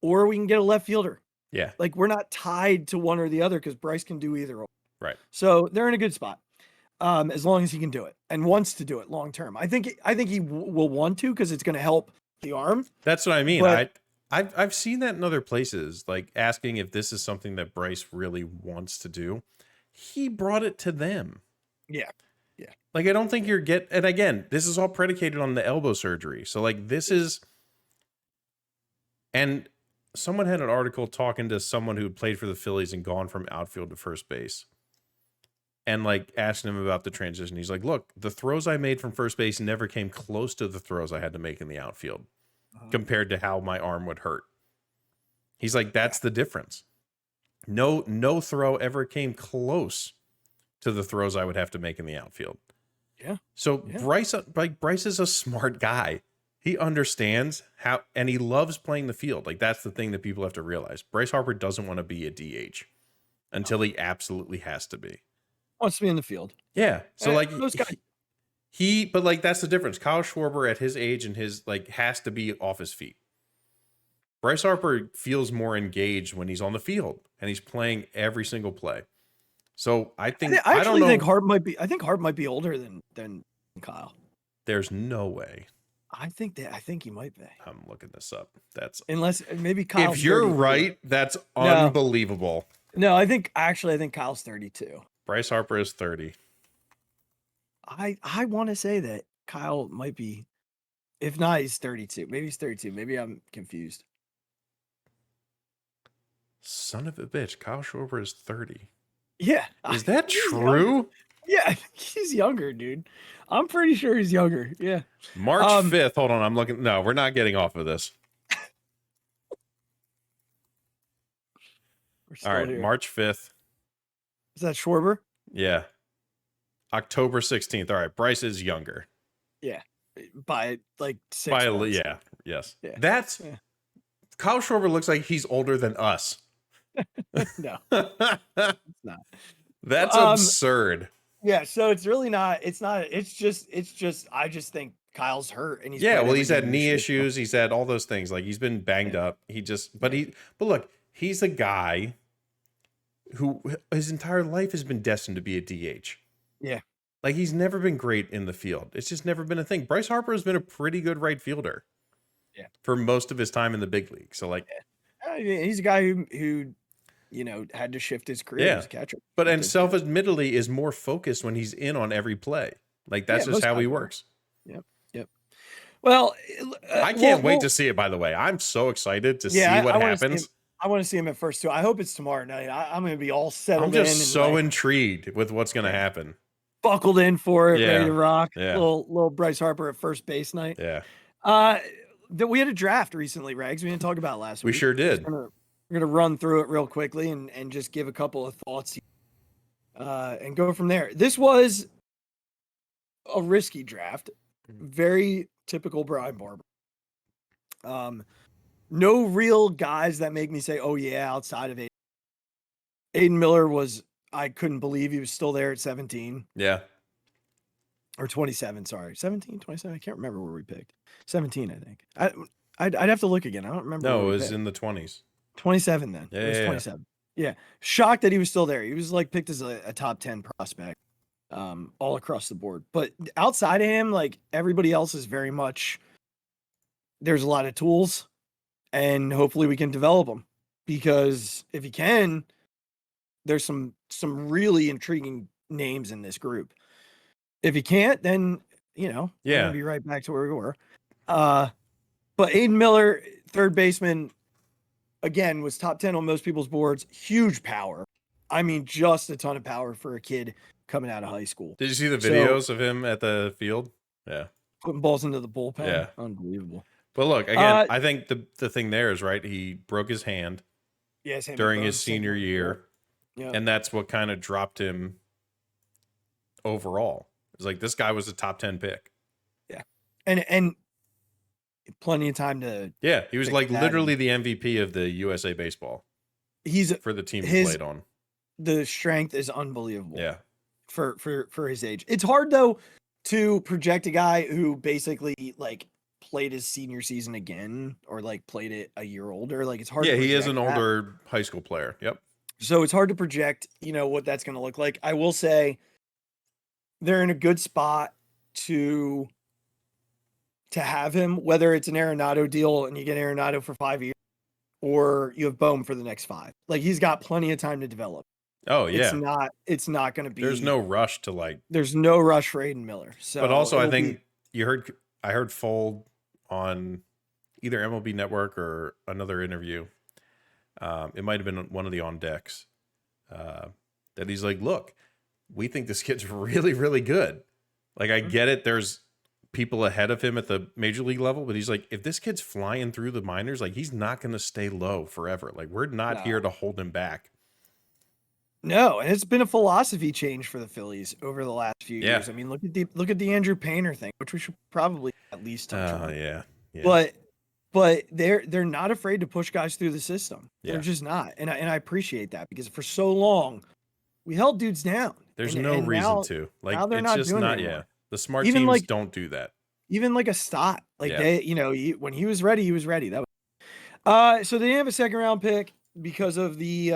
or we can get a left fielder. Yeah. Like, we're not tied to one or the other because Bryce can do either. Right. So they're in a good spot. As long as he can do it and wants to do it long term. I think he will want to, because it's going to help the arm. That's what I mean. But, I've seen that in other places, like asking if this is something that Bryce really wants to do. He brought it to them. Yeah. Like, I don't think and again, this is all predicated on the elbow surgery. So like, and someone had an article talking to someone who played for the Phillies and gone from outfield to first base, and like asking him about the transition. He's like, look, the throws I made from first base never came close to the throws I had to make in the outfield compared to how my arm would hurt. He's like, that's the difference. No throw ever came close to the throws I would have to make in the outfield. Yeah. So yeah. Bryce is a smart guy. He understands how, and he loves playing the field. Like, that's the thing that people have to realize. Bryce Harper doesn't want to be a DH until he absolutely has to be. Wants to be in the field. Yeah. So like those guys. but like, that's the difference. Kyle Schwarber at his age and his has to be off his feet. Bryce Harper feels more engaged when he's on the field and he's playing every single play. So I think I don't know. think Harp might be older than Kyle. There's no way. I think he might be. I'm looking this up. That's unless maybe Kyle. If you're right, that's unbelievable. No, I think Kyle's 32. Bryce Harper is 30. I want to say that Kyle might be. If not, he's 32. Maybe he's 32. Maybe I'm confused. Son of a bitch. Kyle Schwarber is 30. Yeah. Is that true? Yeah, I think he's younger, dude. I'm pretty sure he's younger. Yeah. March 5th. Hold on. I'm looking. No, we're not getting off of this. All right. Here. March 5th. Is that Schwarber? Yeah. October 16th. All right. Bryce is younger. Yeah. By like 6 months. Yeah. Yes. Yeah. Kyle Schwarber looks like he's older than us. No. It's not. That's absurd. Yeah, so it's really not. It's not. It's just. I just think Kyle's hurt, and he's he's had knee issues. He's had all those things. Like, he's been banged up. But look, he's a guy who his entire life has been destined to be a DH. Yeah, like, he's never been great in the field. It's just never been a thing. Bryce Harper has been a pretty good right fielder. Yeah, for most of his time in the big league. So like, he's a guy who had to shift his career as a catcher. But and self-admittedly is more focused when he's in on every play. Like, that's just how he works. Yep. Well, I can't wait to see it, by the way. I'm so excited to see what happens. I want to see him at first too. I hope it's tomorrow night. I'm going to be all settled in. I'm just so intrigued with what's going to happen. buckled in for it, ready to rock. Yeah. Little Bryce Harper at first base night. Yeah. That we had a draft recently, Rags. We didn't talk about last week. We sure did. We're gonna run through it real quickly and just give a couple of thoughts and go from there. This was a risky draft, very typical Brian Barber. No real guys that make me say, "Oh yeah," outside of Aiden. Aiden Miller was. I couldn't believe he was still there at 17. Yeah. Or 27, sorry. 17, 27. I can't remember where we picked. 17, I think. I'd have to look again. I don't remember. No, it was in the 20s. 27 then. Yeah, it was 27. Yeah. Shocked that he was still there. He was like picked as a top 10 prospect all across the board. But outside of him, like everybody else is very much, there's a lot of tools and hopefully we can develop them because if you can, there's some really intriguing names in this group. If you can't, then, we're going to be right back to where we were. But Aiden Miller, third baseman, again, was top 10 on most people's boards. Huge power. I mean, just a ton of power for a kid coming out of high school. Did you see the videos of him at the field? Yeah. Putting balls into the bullpen. Yeah. Unbelievable. But look, again, I think the thing there is, right, he broke his hand during his senior year. Yeah. And that's what kind of dropped him overall. It's like this guy was a top 10 pick. Yeah. And plenty of time to. Yeah. He was like literally the MVP of the USA baseball. He's for the team he played on. The strength is unbelievable. Yeah. For his age. It's hard though to project a guy who basically like played his senior season again or like played it a year older. Like it's hard. Yeah, to he is an that. older high school player. Yep. So it's hard to project, what that's going to look like. I will say they're in a good spot to have him, whether it's an Arenado deal and you get Arenado for 5 years or you have Bohm for the next 5. Like he's got plenty of time to develop. Oh yeah. It's not going to be. There's no rush to like. There's no rush for Aiden Miller. So, but also I think I heard Fold on either MLB Network or another interview. It might have been one of the on decks that he's like, look, we think this kid's really, really good. Like, I get it. There's people ahead of him at the major league level, but he's like, if this kid's flying through the minors, like he's not going to stay low forever. Like we're not here to hold him back. No. And it's been a philosophy change for the Phillies over the last few years. I mean, look at the Andrew Painter thing, which we should probably at least touch on. Yeah. But they're not afraid to push guys through the system. Yeah. They're just not. And I appreciate that because for so long we held dudes down. There's no reason to. Like now they're it's not just doing not it The smart even teams don't do that. Even like a Stott. Like they, when he was ready, he was ready. That was so they didn't have a second round pick because of the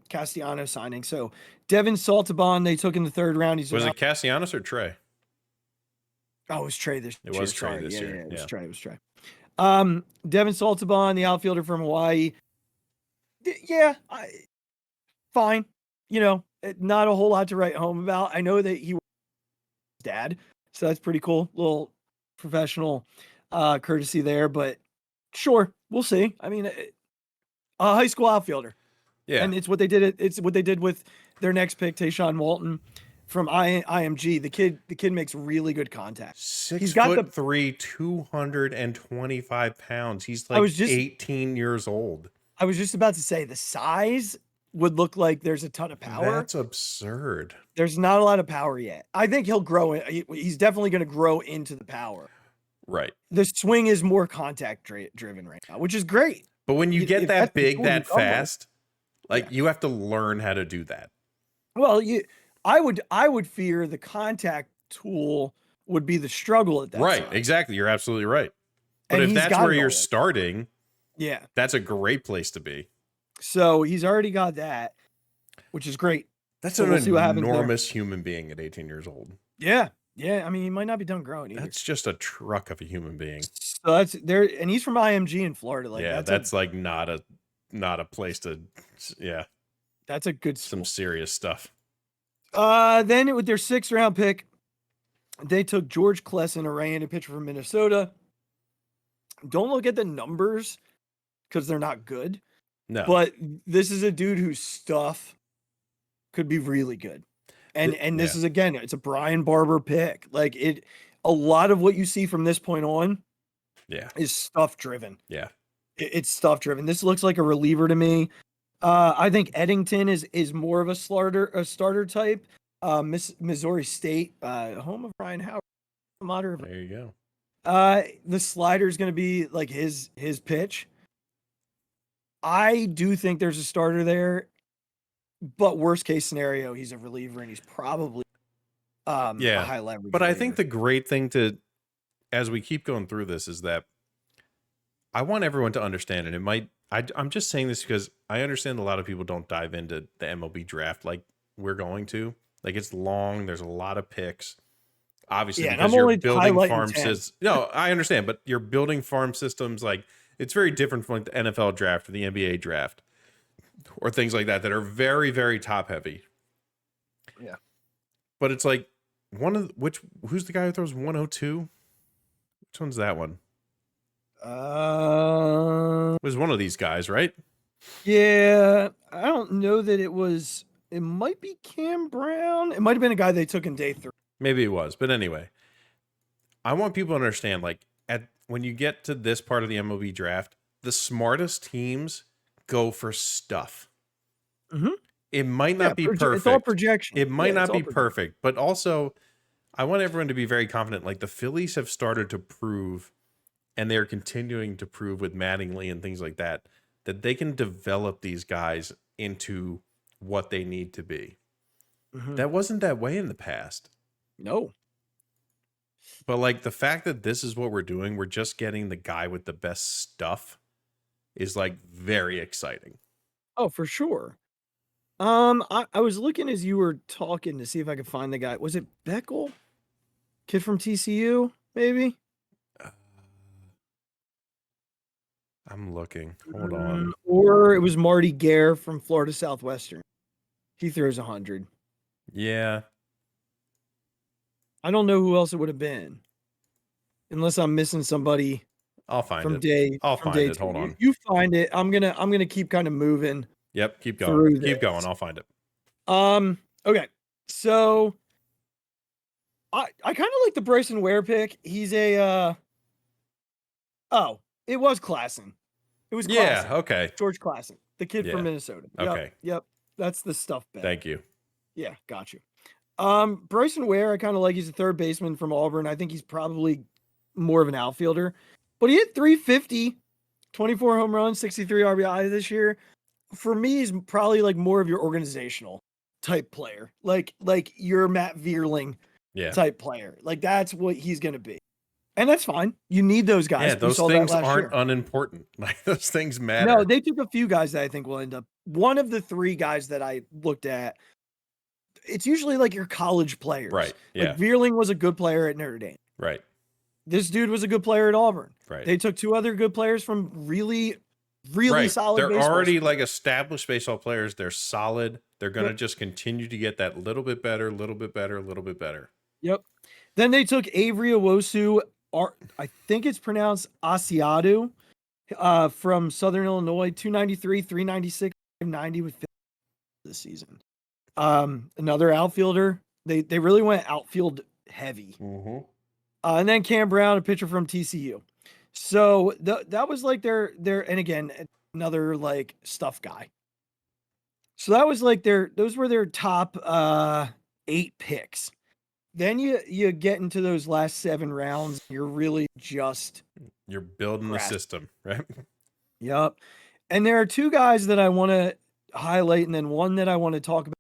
Castellanos signing. So Devin Saltabon they took in the third round. Was it Castellanos or Trey? Oh, it was Trey this year. It was Trey this year. Yeah, it was Trey. It was Trey. Devin Saltabon, the outfielder from Hawaii. Yeah, fine. Not a whole lot to write home about. I know that he was his dad, so that's pretty cool. Little professional courtesy there, but sure, we'll see. I mean, a high school outfielder. Yeah, and it's what they did. It's what they did with their next pick, Tayshawn Walton from IMG. The kid makes really good contact. 6'3", 225 pounds. He's like 18 years old. I was just about to say the size would look like there's a ton of power. That's absurd. There's not a lot of power yet. I think he'll grow. He's definitely going to grow into the power. Right. The swing is more contact driven right now, which is great. But when you get that big, that fast, you have to learn how to do that. Well, I would fear the contact tool would be the struggle at that. Right. Time. Exactly. You're absolutely right. But if that's where you're starting, that's a great place to be. So he's already got that, which is great. That's an enormous human being at 18 years old. Yeah. Yeah. I mean, he might not be done growing either. That's just a truck of a human being. So that's there. And he's from IMG in Florida. Like, that's like not a place to, That's a good some serious stuff. Then with their 6th round pick, they took George Klesson, a right-handed pitcher from Minnesota. Don't look at the numbers because they're not good. No. But this is a dude whose stuff could be really good. And this is, again, it's a Brian Barber pick. Like a lot of what you see from this point on is stuff driven. Yeah. It's stuff driven. This looks like a reliever to me. I think Eddington is more of a starter type. Missouri State, home of Ryan Howard. There you go. The slider is going to be like his pitch. I do think there's a starter there, but worst case scenario, he's a reliever and he's probably a high leverage. But reliever. I think the great thing as we keep going through this, is that I want everyone to understand it. I'm just saying this because I understand a lot of people don't dive into the MLB draft like we're going to. Like, it's long. There's a lot of picks. Obviously, because you're building farm systems. No, I understand, but you're building farm systems. Like, it's very different from like the NFL draft or the NBA draft or things like that are very, very top heavy. Yeah. But it's like who's the guy who throws 102? Which one's that one? It was one of these guys, right? Yeah, I don't know that it was. It might be Cam Brown. It might have been a guy they took in day 3. Maybe it was, but anyway, I want people to understand, like, when you get to this part of the MLB draft, the smartest teams go for stuff. Mm-hmm. It might not be perfect. It's all projection. It might not be perfect, but also I want everyone to be very confident. Like, the Phillies have started to prove, and they're continuing to prove with Mattingly and things like that they can develop these guys into what they need to be. Mm-hmm. That wasn't that way in the past. No. But like, the fact that this is what we're doing, we're just getting the guy with the best stuff, is like very exciting. Oh, for sure. I was looking as you were talking to see if I could find the guy. Was it Beckel? Kid from TCU, maybe? I'm looking. Hold on. Or it was Marty Gare from Florida Southwestern. He throws 100. Yeah. I don't know who else it would have been, unless I'm missing somebody. I'll find from it. Day. I'll from find day it. 2. Hold on. You find it. I'm gonna keep kind of moving. Yep. Keep going. Keep going. I'll find it. Okay. So I kind of like the Bryson Ware pick. He's a it was Klassen. It was Klassen. Yeah. Okay. George Klassen, the kid from Minnesota. Okay. Yep. That's the stuff bet. Thank you. Yeah. Got you. Bryson Ware, I kind of like. He's a third baseman from Auburn. I think he's probably more of an outfielder, but he hit 350, 24 home runs, 63 RBI this year. For me, he's probably like more of your organizational type player, like your Matt Vierling type player. Like, that's what he's going to be. And that's fine. You need those guys. Yeah, those things aren't unimportant. Like, those things matter. No, they took a few guys that I think will end up. One of the 3 guys that I looked at, it's usually like your college players. Right. Yeah. Like, Vierling was a good player at Notre Dame. Right. This dude was a good player at Auburn. Right. They took 2 other good players from really solid. They're baseball already players. like established baseball players. They're solid. They're going to just continue to get that little bit better, little bit better, little bit better. Yep. Then they took Avery Owosu, I think it's pronounced Asiadu, from Southern Illinois, 293, 396, 590 with this season. Another outfielder. They really went outfield heavy. Mm-hmm. And then Cam Brown, a pitcher from TCU. So that was like their, and again, another like stuff guy. So that was like those were their top 8 picks. Then you get into those last 7 rounds. You're really you're building the system, right? Yep. And there are 2 guys that I want to highlight, and then one that I want to talk about.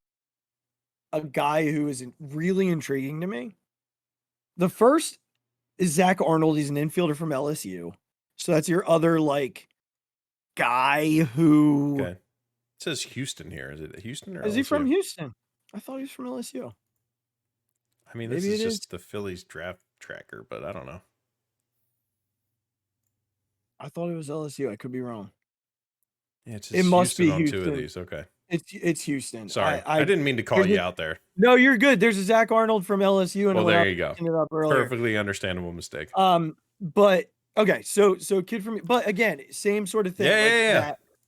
A guy who is really intriguing to me. The first is Zach Arnold. He's an infielder from LSU. So that's your other like guy who. Okay. It says Houston here. Is it Houston or is LSU? he from Houston? I thought he was from LSU. I mean, this is just the Phillies draft tracker, but I don't know. I thought it was LSU. I could be wrong. Yeah, it must be Houston. On 2 of these. Okay. It's Houston. Sorry, I didn't mean to call you out there. No, you're good. There's a Zach Arnold from LSU, and there you go. It up earlier. Perfectly understandable mistake. But okay, so kid from, but again, same sort of thing.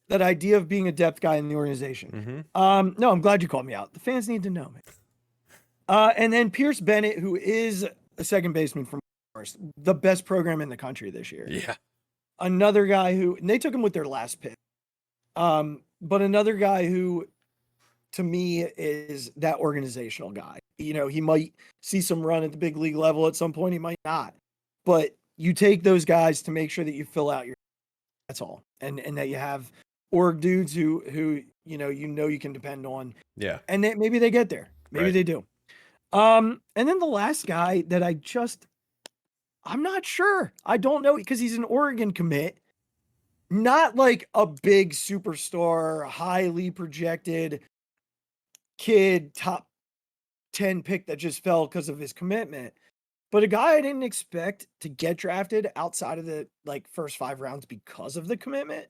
That idea of being a depth guy in the organization. Mm-hmm. No, I'm glad you called me out. The fans need to know, man. And then Pierce Bennett, who is a second baseman from the best program in the country this year. Yeah. Another guy who, and they took him with their last pick. But another guy who, to me, is that organizational guy. You know, he might see some run at the big league level at some point. He might not. But you take those guys to make sure that you fill out your. That's all, and that you have org dudes who you know you can depend on. Yeah. And maybe they get there. Maybe they do. And then the last guy that I'm not sure. I don't know because he's an Oregon commit. Not like a big superstar, highly projected kid, top 10 pick that just fell because of his commitment. But a guy I didn't expect to get drafted outside of the first 5 rounds because of the commitment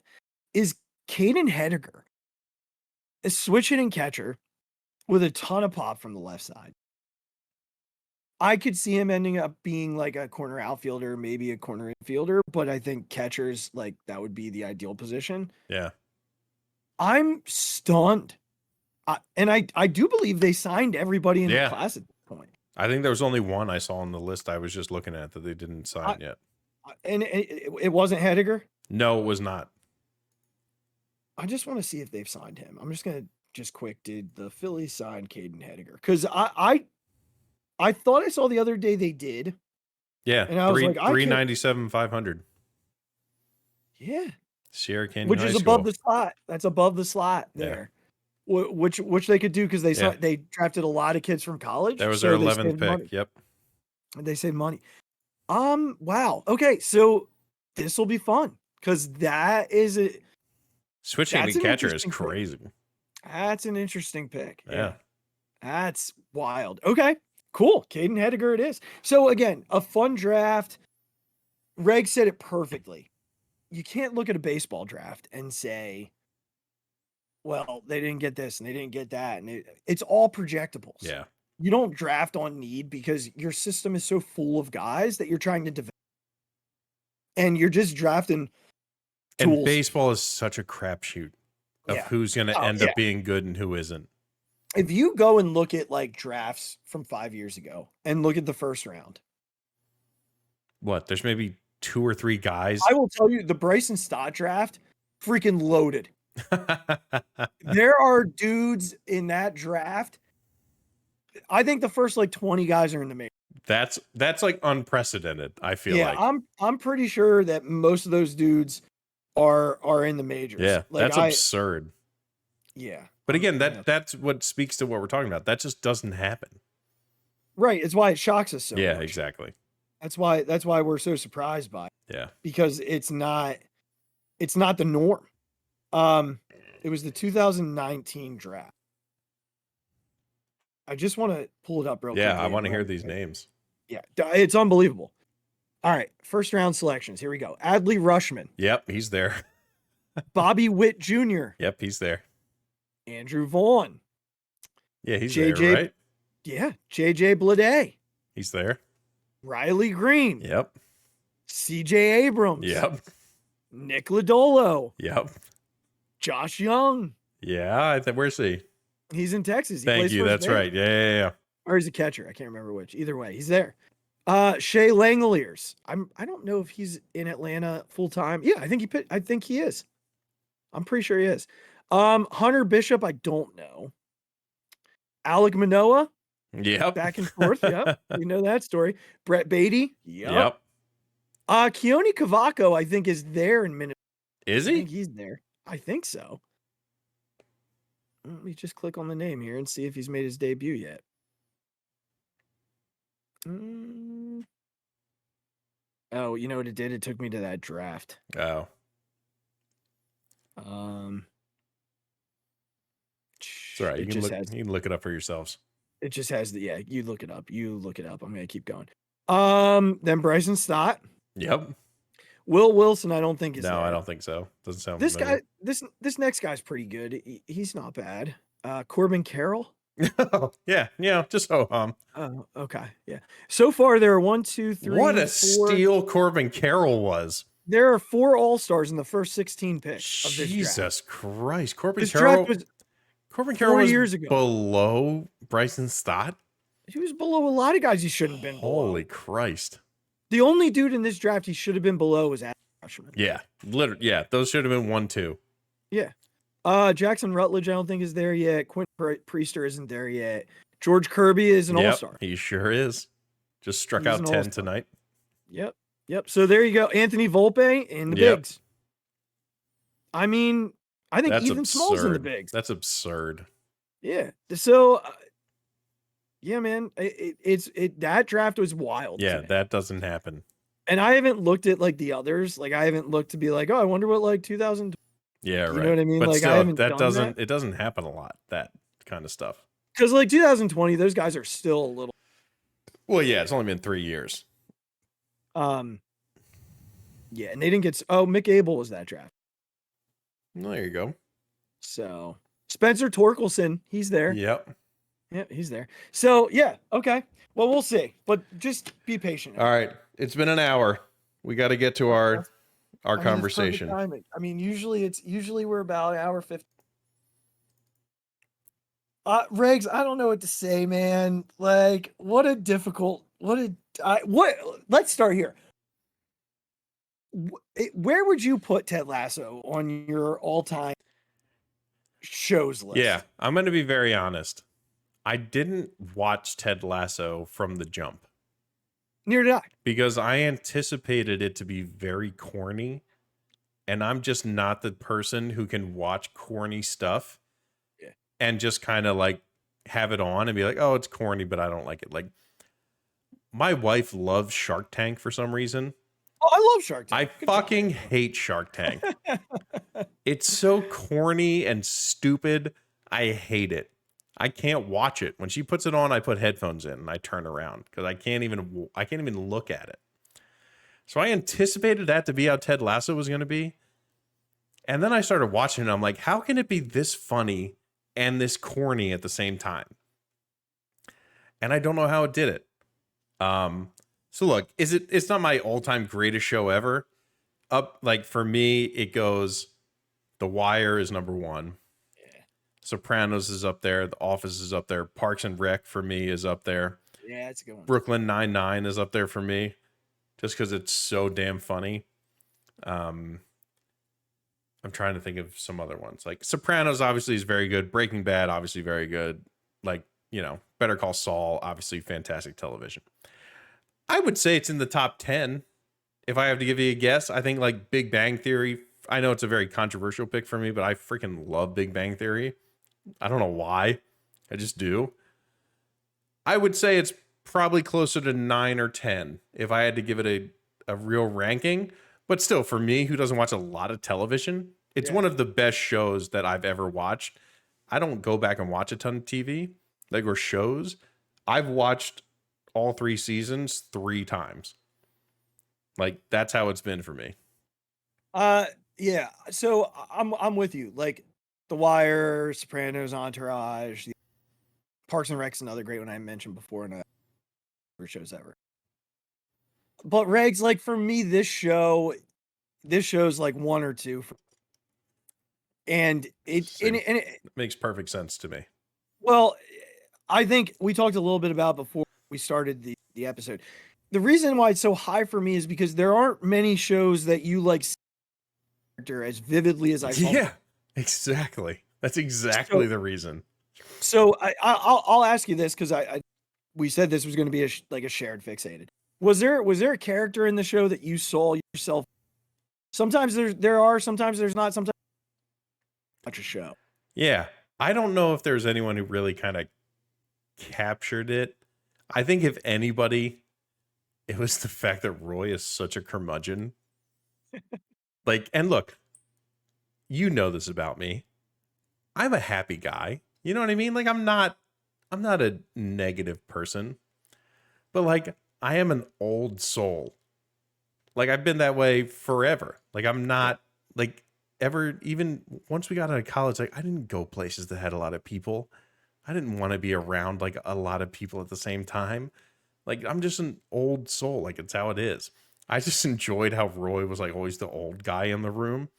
is Caden Hediger. A switch hitting catcher with a ton of pop from the left side. I could see him ending up being like a corner outfielder, maybe a corner infielder, but I think catchers, that would be the ideal position. Yeah. I'm stunned. And I do believe they signed everybody in the class at this point. I think there was only one I saw on the list I was just looking at that they didn't sign yet. And it wasn't Hediger? No, it was not. I just want to see if they've signed him. I'm just going to quick, did the Phillies sign Caden Hediger? Because I thought I saw the other day they did. Yeah, and I was like, 397 500. Yeah, Sierra Canyon, which High is School. above the slot. That's above the slot there. Which they could do because they drafted a lot of kids from college. That was their 11th pick. Money. Yep. And they saved money. Wow. Okay, so this will be fun because that is a switching the catcher is crazy. That's an interesting pick. Yeah. That's wild. Okay. Cool. Caden Hediger it is. So again, a fun draft. Reg said it perfectly. You can't look at a baseball draft and say, well, they didn't get this and they didn't get that. And it's all projectables. Yeah. You don't draft on need because your system is so full of guys that you're trying to develop. And you're just drafting tools. And baseball is such a crapshoot of who's going to end up being good and who isn't. If you go and look at drafts from 5 years ago and look at the first round. What? There's maybe 2 or 3 guys. I will tell you the Bryson Stott draft, freaking loaded. There are dudes in that draft. I think the first 20 guys are in the major. That's unprecedented. I feel like. Yeah, I'm pretty sure that most of those dudes are in the majors. Yeah, that's absurd. Yeah. But again, that's what speaks to what we're talking about. That just doesn't happen. Right. It's why it shocks us so much. Yeah, exactly. That's why we're so surprised by it. Yeah. Because it's not the norm. It was the 2019 draft. I just want to pull it up real quick. Yeah, I want to hear these names. Yeah, it's unbelievable. All right, first round selections. Here we go. Adley Rushman. Yep, he's there. Bobby Witt Jr. Yep, he's there. Andrew Vaughn. Yeah, he's there, right? Yeah, JJ Bleday. He's there. Riley Green. Yep. CJ Abrams. Yep. Nick Lodolo. Yep. Josh Young. Yeah, where's he? He's in Texas. He Thank you. That's right. Yeah. Or he's a catcher. I can't remember which. Either way, he's there. Shea Langoliers. I don't know if he's in Atlanta full time. Yeah, I think he is. I'm pretty sure he is. Hunter Bishop, I don't know. Alec Manoa. Yep. Back and forth. Yep. We know that story. Brett Beatty. Yep. Keone Cavaco, I think, is there in Minnesota. Is he? I think he's there. I think so. Let me just click on the name here and see if he's made his debut yet. Oh, you know what it did? It took me to that draft. Oh. It's all right. You can look it up for yourselves. It just has you look it up. You look it up. I'm going to keep going. Then Bryson Stott. Yep. Will Wilson, I don't think is there. I don't think so. Doesn't sound this familiar. guy. This next guy's pretty good. He's not bad. Corbin Carroll. Yeah, just ho-hum. Oh, okay, yeah. So far, there are 1, 2, 3. What a 4, steal Corbin Carroll was. There are 4 All-Stars in the first 16 picks of this Jesus draft. Christ, Corbin Carroll was 4 years ago. Below Bryson Stott. He was below a lot of guys he shouldn't have been below. Holy Christ. The only dude in this draft he should have been below was Adley Rutschman. Yeah, literally. Yeah, those should have been 1-2. Yeah. Jackson Rutledge, I don't think is there yet. Quint Priester isn't there yet. George Kirby is an all-star. He sure is. Just struck He's out an 10 all-star. tonight. Yep. So there you go. Anthony Volpe in the bigs. I mean, I think That's Ethan Small's in the bigs. That's absurd. Yeah. So, yeah, man, that draft was wild. Yeah, that doesn't happen. And I haven't looked at like the others. Like I haven't looked to be like, oh, I wonder what like 2000. Yeah, right. You know what I mean? But like still, I haven't that done doesn't that. it doesn't happen a lot, that kind of stuff. Because like 2020, those guys are still a little. Well, yeah, it's only been 3 years. Yeah, and they didn't get. Oh, Mick Abel was that draft. Well, there you go. So Spencer Torkelson, he's there. Yep. Yeah, he's there. So yeah, okay. Well, we'll see, but just be patient. All right, it's been an hour. We got to get to our It's perfect conversation. timing. I mean, usually we're about an hour 50. Riggs, I don't know what to say, man. Like, let's start here. Where would you put Ted Lasso on your all-time shows list? Yeah, I'm going to be very honest. I didn't watch Ted Lasso from the jump Neither did I. because I anticipated it to be very corny, and I'm just not the person who can watch corny stuff and just kind of like have it on and be like, oh, it's corny, but I don't like it. Like, my wife loves Shark Tank for some reason. Oh, I love Shark Tank. I fucking hate Shark Tank. It's so corny and stupid. I hate it. I can't watch it. When she puts it on, I put headphones in and I turn around because I can't even look at it. So I anticipated that to be how Ted Lasso was going to be. And then I started watching it and I'm like, how can it be this funny and this corny at the same time? And I don't know how it did it. So look, it's not my all-time greatest show ever. Like for me, it goes The Wire is number 1. Yeah. Sopranos is up there. The Office is up there. Parks and Rec for me is up there. Yeah, it's a good one. Brooklyn Nine-Nine is up there for me just because it's so damn funny. I'm trying to think of some other ones. Like Sopranos obviously is very good. Breaking Bad obviously very good. Like, Better Call Saul, obviously fantastic television. I would say it's in the top 10. If I have to give you a guess, I think like Big Bang Theory. I know it's a very controversial pick for me, but I freaking love Big Bang Theory. I don't know why. I just do. I would say it's probably closer to 9 or 10 if I had to give it a real ranking. But still, for me, who doesn't watch a lot of television, it's one of the best shows that I've ever watched. I don't go back and watch a ton of TV, or shows. I've watched all 3 seasons 3 times. Like, that's how it's been for me. Yeah. So I'm with you. Like The Wire, Sopranos, Entourage, Parks and Rec's another great one I mentioned before in a shows ever. But Regs, like for me, this show's like 1 or 2. And it makes perfect sense to me. Well, I think we talked a little bit about before we started the episode. The reason why it's so high for me is because there aren't many shows that you like as vividly as I saw. Yeah, exactly. That's exactly the reason. So I'll ask you this because we said this was going to be a shared fixated. Was there a character in the show that you saw yourself? Sometimes there are, sometimes there's not. Sometimes watch a show. Yeah, I don't know if there's anyone who really kind of captured it. I think if anybody, it was the fact that Roy is such a curmudgeon. Like, and look, you know this about me. I'm a happy guy. You know what I mean? Like, I'm not a negative person, but like, I am an old soul. Like, I've been that way forever. Like, I'm not like ever, even once we got out of college, like I didn't go places that had a lot of people. I didn't want to be around like a lot of people at the same time. Like, I'm just an old soul. Like, it's how it is. I just enjoyed how Roy was like always the old guy in the room.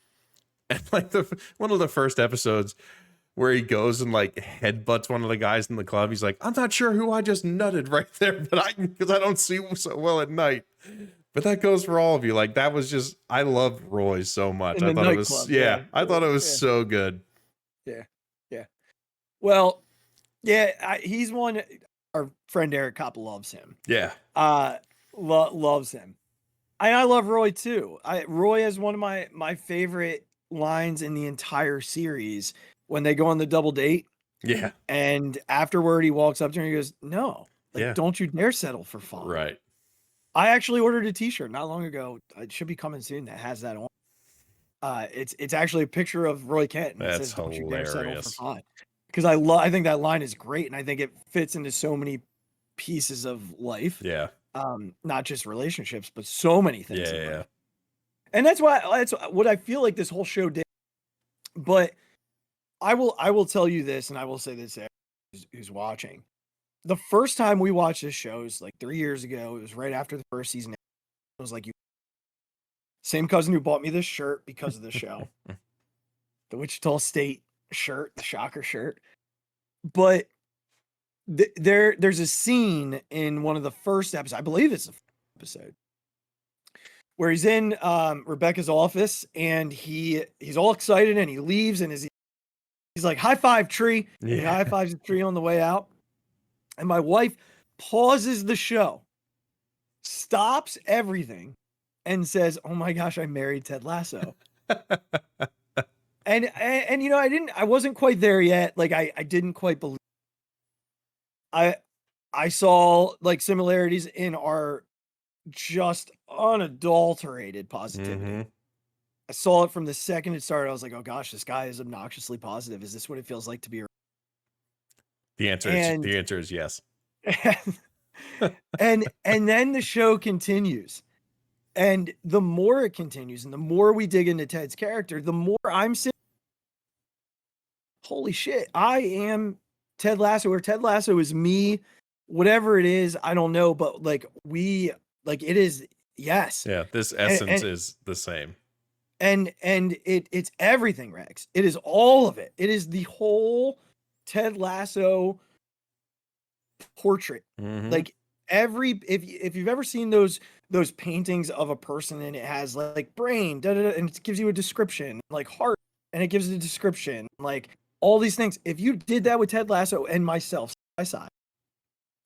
And like one of the first episodes, where he goes and like headbutts one of the guys in the club. He's like, I'm not sure who I just nutted right there, but because I don't see so well at night. But that goes for all of you. Like that was just, I loved Roy so much. In I the thought it was, nightclub, yeah, I thought it was so good. Yeah. Well, yeah, he's one. Our friend Eric Kopp loves him. Yeah. Loves him. I love Roy too. Roy has one of my favorite lines in the entire series when they go on the double date. Yeah. And afterward, he walks up to her and he goes, "No, Yeah. don't you dare settle for fun." Right. I actually ordered a T-shirt not long ago. It should be coming soon. That has that on. It's actually a picture of Roy Kent. And That's it says, "Don't you dare settle for hilarious. fun." Because I think that line is great, and I think it fits into so many pieces of life. Yeah. Not just relationships, but so many things. Yeah. And that's what I feel like this whole show did. But I will tell you this, and I will say this to everyone who's watching. The first time we watched this show was like 3 years ago. It was right after the first season. It was like same cousin who bought me this shirt because of the show, the Wichita State shirt, the Shocker shirt. But there's a scene in one of the first episodes, I believe it's the first episode, where he's in Rebecca's office and he's all excited and he leaves and he's like, "High five, Tree." Yeah. And he high fives the Tree on the way out. And my wife pauses the show, stops everything, and says, "Oh my gosh, I married Ted Lasso." and you know, I wasn't quite there yet. Like I didn't quite believe. I saw like similarities in our just unadulterated positivity. Mm-hmm. I saw it from the second it started. I was like, "Oh gosh, this guy is obnoxiously positive. Is this what it feels like to be?" The answer is yes. And then the show continues. And the more it continues and the more we dig into Ted's character, the more I'm saying, holy shit, I am Ted Lasso, or Ted Lasso is me, whatever it is, I don't know, but like it is, yes. Yeah, this essence is the same. And it's everything, Rex. It is all of it. It is the whole Ted Lasso portrait. Mm-hmm. Like if you've ever seen those paintings of a person and it has like brain, and it gives you a description, like heart, and it gives it a description, like all these things. If you did that with Ted Lasso and myself side by side,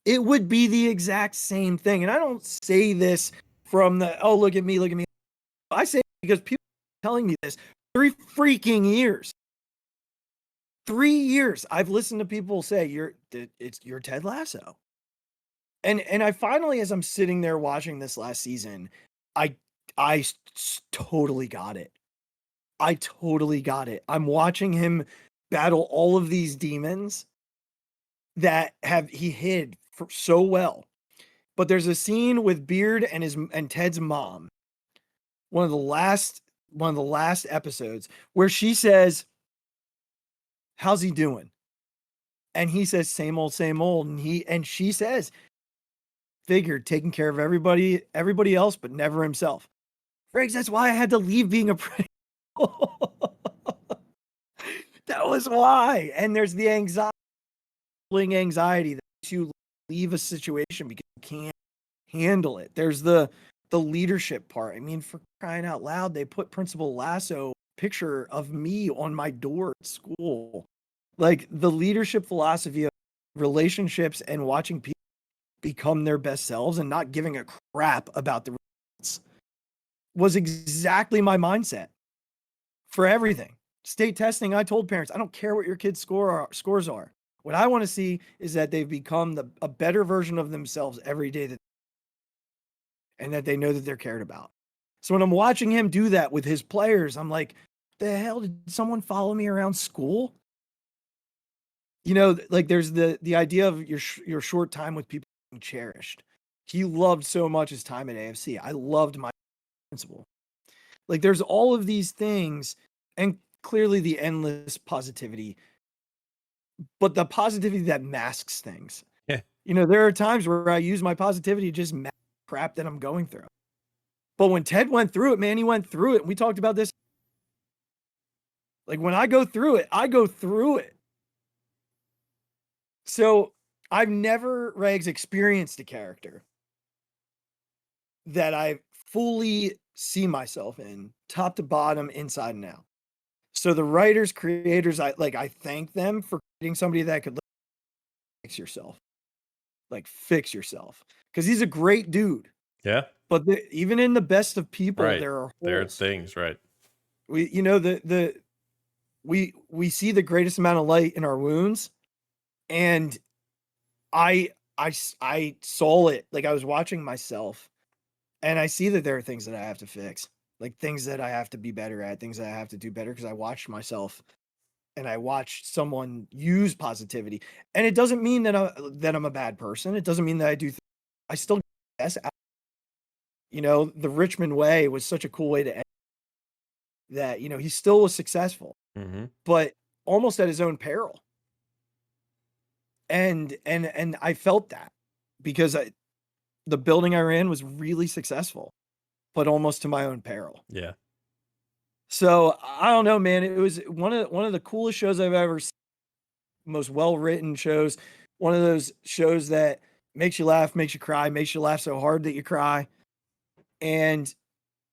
it would be the exact same thing. And I don't say this from the, "Oh, look at me. I say it because people are telling me this 3 freaking years. 3 years I've listened to people say you're Ted Lasso. And I finally, as I'm sitting there watching this last season, I totally got it. I totally got it. I'm watching him battle all of these demons that he hid for so well. But there's a scene with Beard and Ted's mom, one of the last episodes, where she says, "How's he doing?" And he says, "Same old, same old." And she says, "Figured, taking care of everybody else, but never himself." Riggs, that's why I had to leave being a prick. That was why. And there's the anxiety that makes you leave a situation because you can't handle it. There's the leadership part. I mean, for crying out loud, they put Principal Lasso picture of me on my door at school. Like the leadership philosophy of relationships and watching people become their best selves and not giving a crap about the results was exactly my mindset for everything. State testing, I told parents, I don't care what your kids' scores are. What I want to see is that they've become a better version of themselves every day, and that they know that they're cared about. So when I'm watching him do that with his players, I'm like, the hell, did someone follow me around school? You know, like there's the idea of your short time with people being cherished. He loved so much his time at AFC. I loved my principal. Like there's all of these things, and clearly the endless positivity, but the positivity that masks things. Yeah. You know, there are times where I use my positivity to just mask crap that I'm going through. But when Ted went through it, man, he went through it. And we talked about this. Like when I go through it, So I've never, Regs, experienced a character that I fully see myself in, top to bottom, inside and out. So the writers, creators, I thank them for creating somebody that could fix yourself. Like fix yourself. Because he's a great dude. Yeah. But even in the best of people, Right. there are holes. There are things, right? We see the greatest amount of light in our wounds, and I saw it. Like I was watching myself, and I see that there are things that I have to fix, like things that I have to be better at, things that I have to do better because I watched myself, and I watched someone use positivity. And it doesn't mean that I'm a bad person. It doesn't mean that I do. I still guess. The Richmond way was such a cool way to end that. He still was successful, but almost at his own peril. And I felt that because the building I ran was really successful, but almost to my own peril. Yeah. So I don't know, man. It was one of the coolest shows I've ever seen. Most well-written shows. One of those shows that makes you laugh, makes you cry, makes you laugh so hard that you cry. And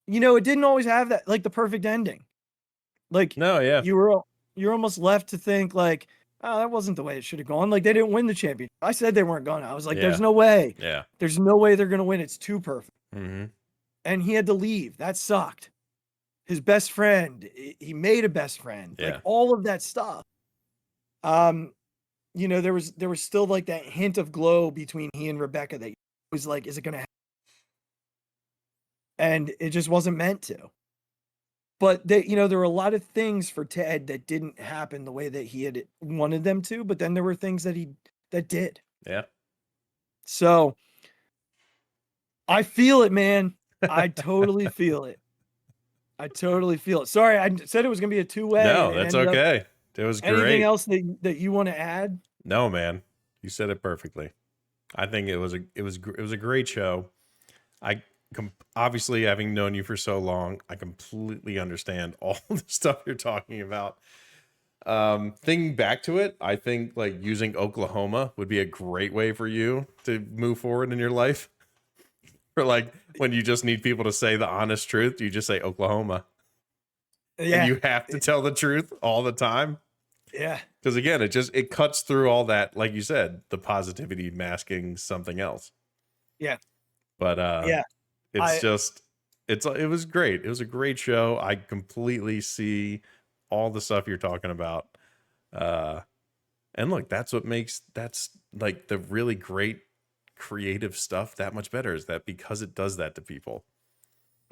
it didn't always have that, like, the perfect ending. Like, no, yeah, you're almost left to think like, oh, that wasn't the way it should have gone. Like, they didn't win the championship. I said they weren't gonna. I was like, there's no way. Yeah. There's no way they're gonna win. It's too perfect. Mm-hmm. And he had to leave. That sucked. His best friend, he made a best friend. Yeah. Like all of that stuff. There was still like that hint of glow between he and Rebecca that was like, is it gonna happen? And it just wasn't meant to. But there were a lot of things for Ted that didn't happen the way that he had wanted them to, but then there were things that did. Yeah. So I feel it, man. I totally feel it. I totally feel it. Sorry, I said it was going to be a two-way. No, that's okay. It was great. Anything else that you want to add? No, man. You said it perfectly. I think it was a great show. Obviously, having known you for so long, I completely understand all the stuff you're talking about. Thinking back to it, I think like using Oklahoma would be a great way for you to move forward in your life. For like when you just need people to say the honest truth, you just say Oklahoma. Yeah. And you have to tell the truth all the time. Yeah. Because again, it cuts through all that, like you said, the positivity masking something else. Yeah. But it was great. It was a great show. I completely see all the stuff you're talking about. And look, that's like the really great creative stuff that much better, is that because it does that to people.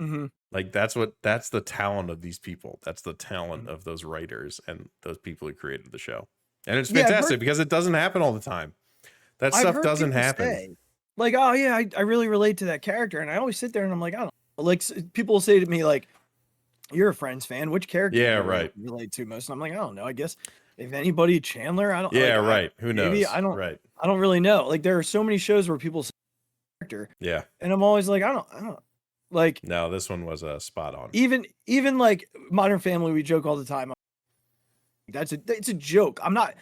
Mm-hmm. Like that's the talent of these people. That's the talent of those writers and those people who created the show. And it's fantastic because it doesn't happen all the time. That stuff doesn't happen. Like, oh yeah, I really relate to that character. And I always sit there and I'm like, I don't know. Like people will say to me like, you're a Friends fan. Which character do you relate to most? And I'm like, I don't know. I guess if anybody, Chandler, I don't. Yeah, like, right. Who knows? Maybe I don't. Right. I don't really know. Like there are so many shows where people say character. Yeah. And I'm always like, I don't. Like, no, this one was spot on. Even like Modern Family, we joke all the time. It's a joke. I'm not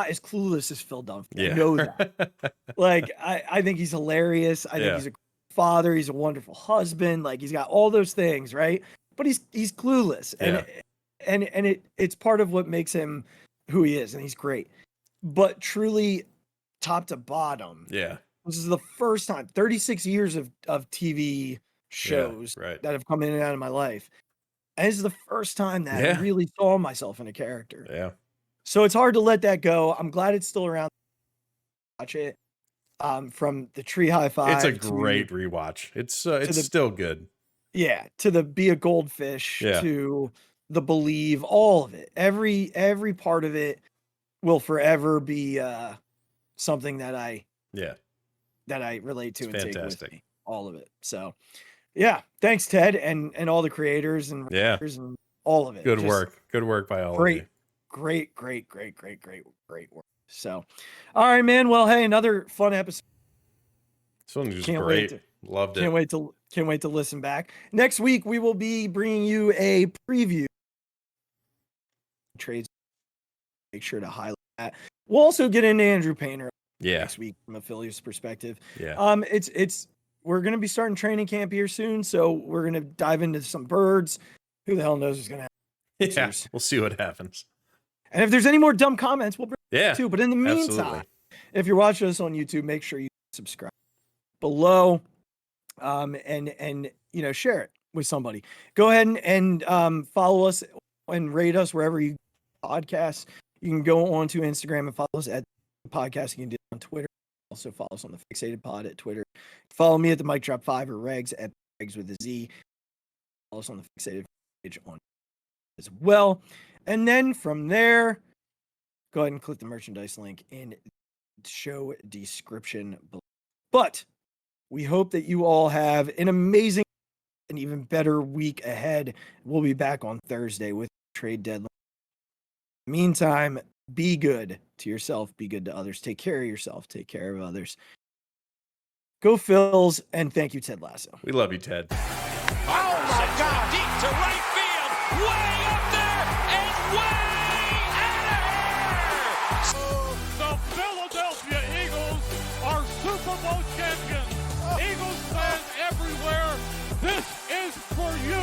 as clueless as Phil Dunphy. Yeah. I know that. Like, I think he's hilarious. I think he's a father. He's a wonderful husband. Like, he's got all those things, right? But he's clueless, and it's part of what makes him who he is, and he's great. But truly, top to bottom, this is the first time 36 years of TV shows that have come in and out of my life, and this is the first time that I really saw myself in a character. Yeah. So it's hard to let that go. I'm glad it's still around. Watch it. From the Tree High Five. It's a great rewatch. It's still good. Yeah, to the Be a Goldfish, to the Believe, all of it. Every part of it will forever be something that I relate to. It's and fantastic. Take with me. All of it. So yeah, thanks Ted and all the creators and writers and all of it. Good work by all of you. Great work. So all right, man. Well, hey, another fun episode. This one was great. Loved it. Can't wait to listen back. Next week we will be bringing you a preview trades make sure to highlight that. We'll also get into Andrew Painter next week from a Phillies perspective. Yeah. We're going to be starting training camp here soon, so we're going to dive into some birds. Who the hell knows what's going to happen? Yeah, we'll see what happens. And if there's any more dumb comments, we'll bring it too. But in the meantime, absolutely. If you're watching us on YouTube, make sure you subscribe below, and share it with somebody. Go ahead and follow us and rate us wherever you podcast. You can go on to Instagram and follow us at the podcast. You can do it on Twitter. Also follow us on the Phixated Pod at Twitter. Follow me at the Mic Drop 5 or Regs at Regs with a Z. Follow us on the Phixated page on as well. And then from there, go ahead and click the merchandise link in the show description below. But we hope that you all have an amazing and even better week ahead. We'll be back on Thursday with trade deadline. Meantime, be good to yourself, be good to others. Take care of yourself, take care of others. Go Phils, and thank you, Ted Lasso. We love you, Ted. Oh my God! Deep to right field, way up there and way out of here. The Philadelphia Eagles are Super Bowl champions. Eagles fans everywhere, this is for you.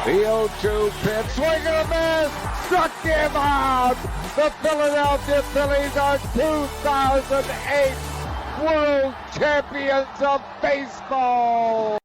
The 0-2 pitch, swing and a miss, struck him out. The Philadelphia Phillies are 2008 World Champions of Baseball.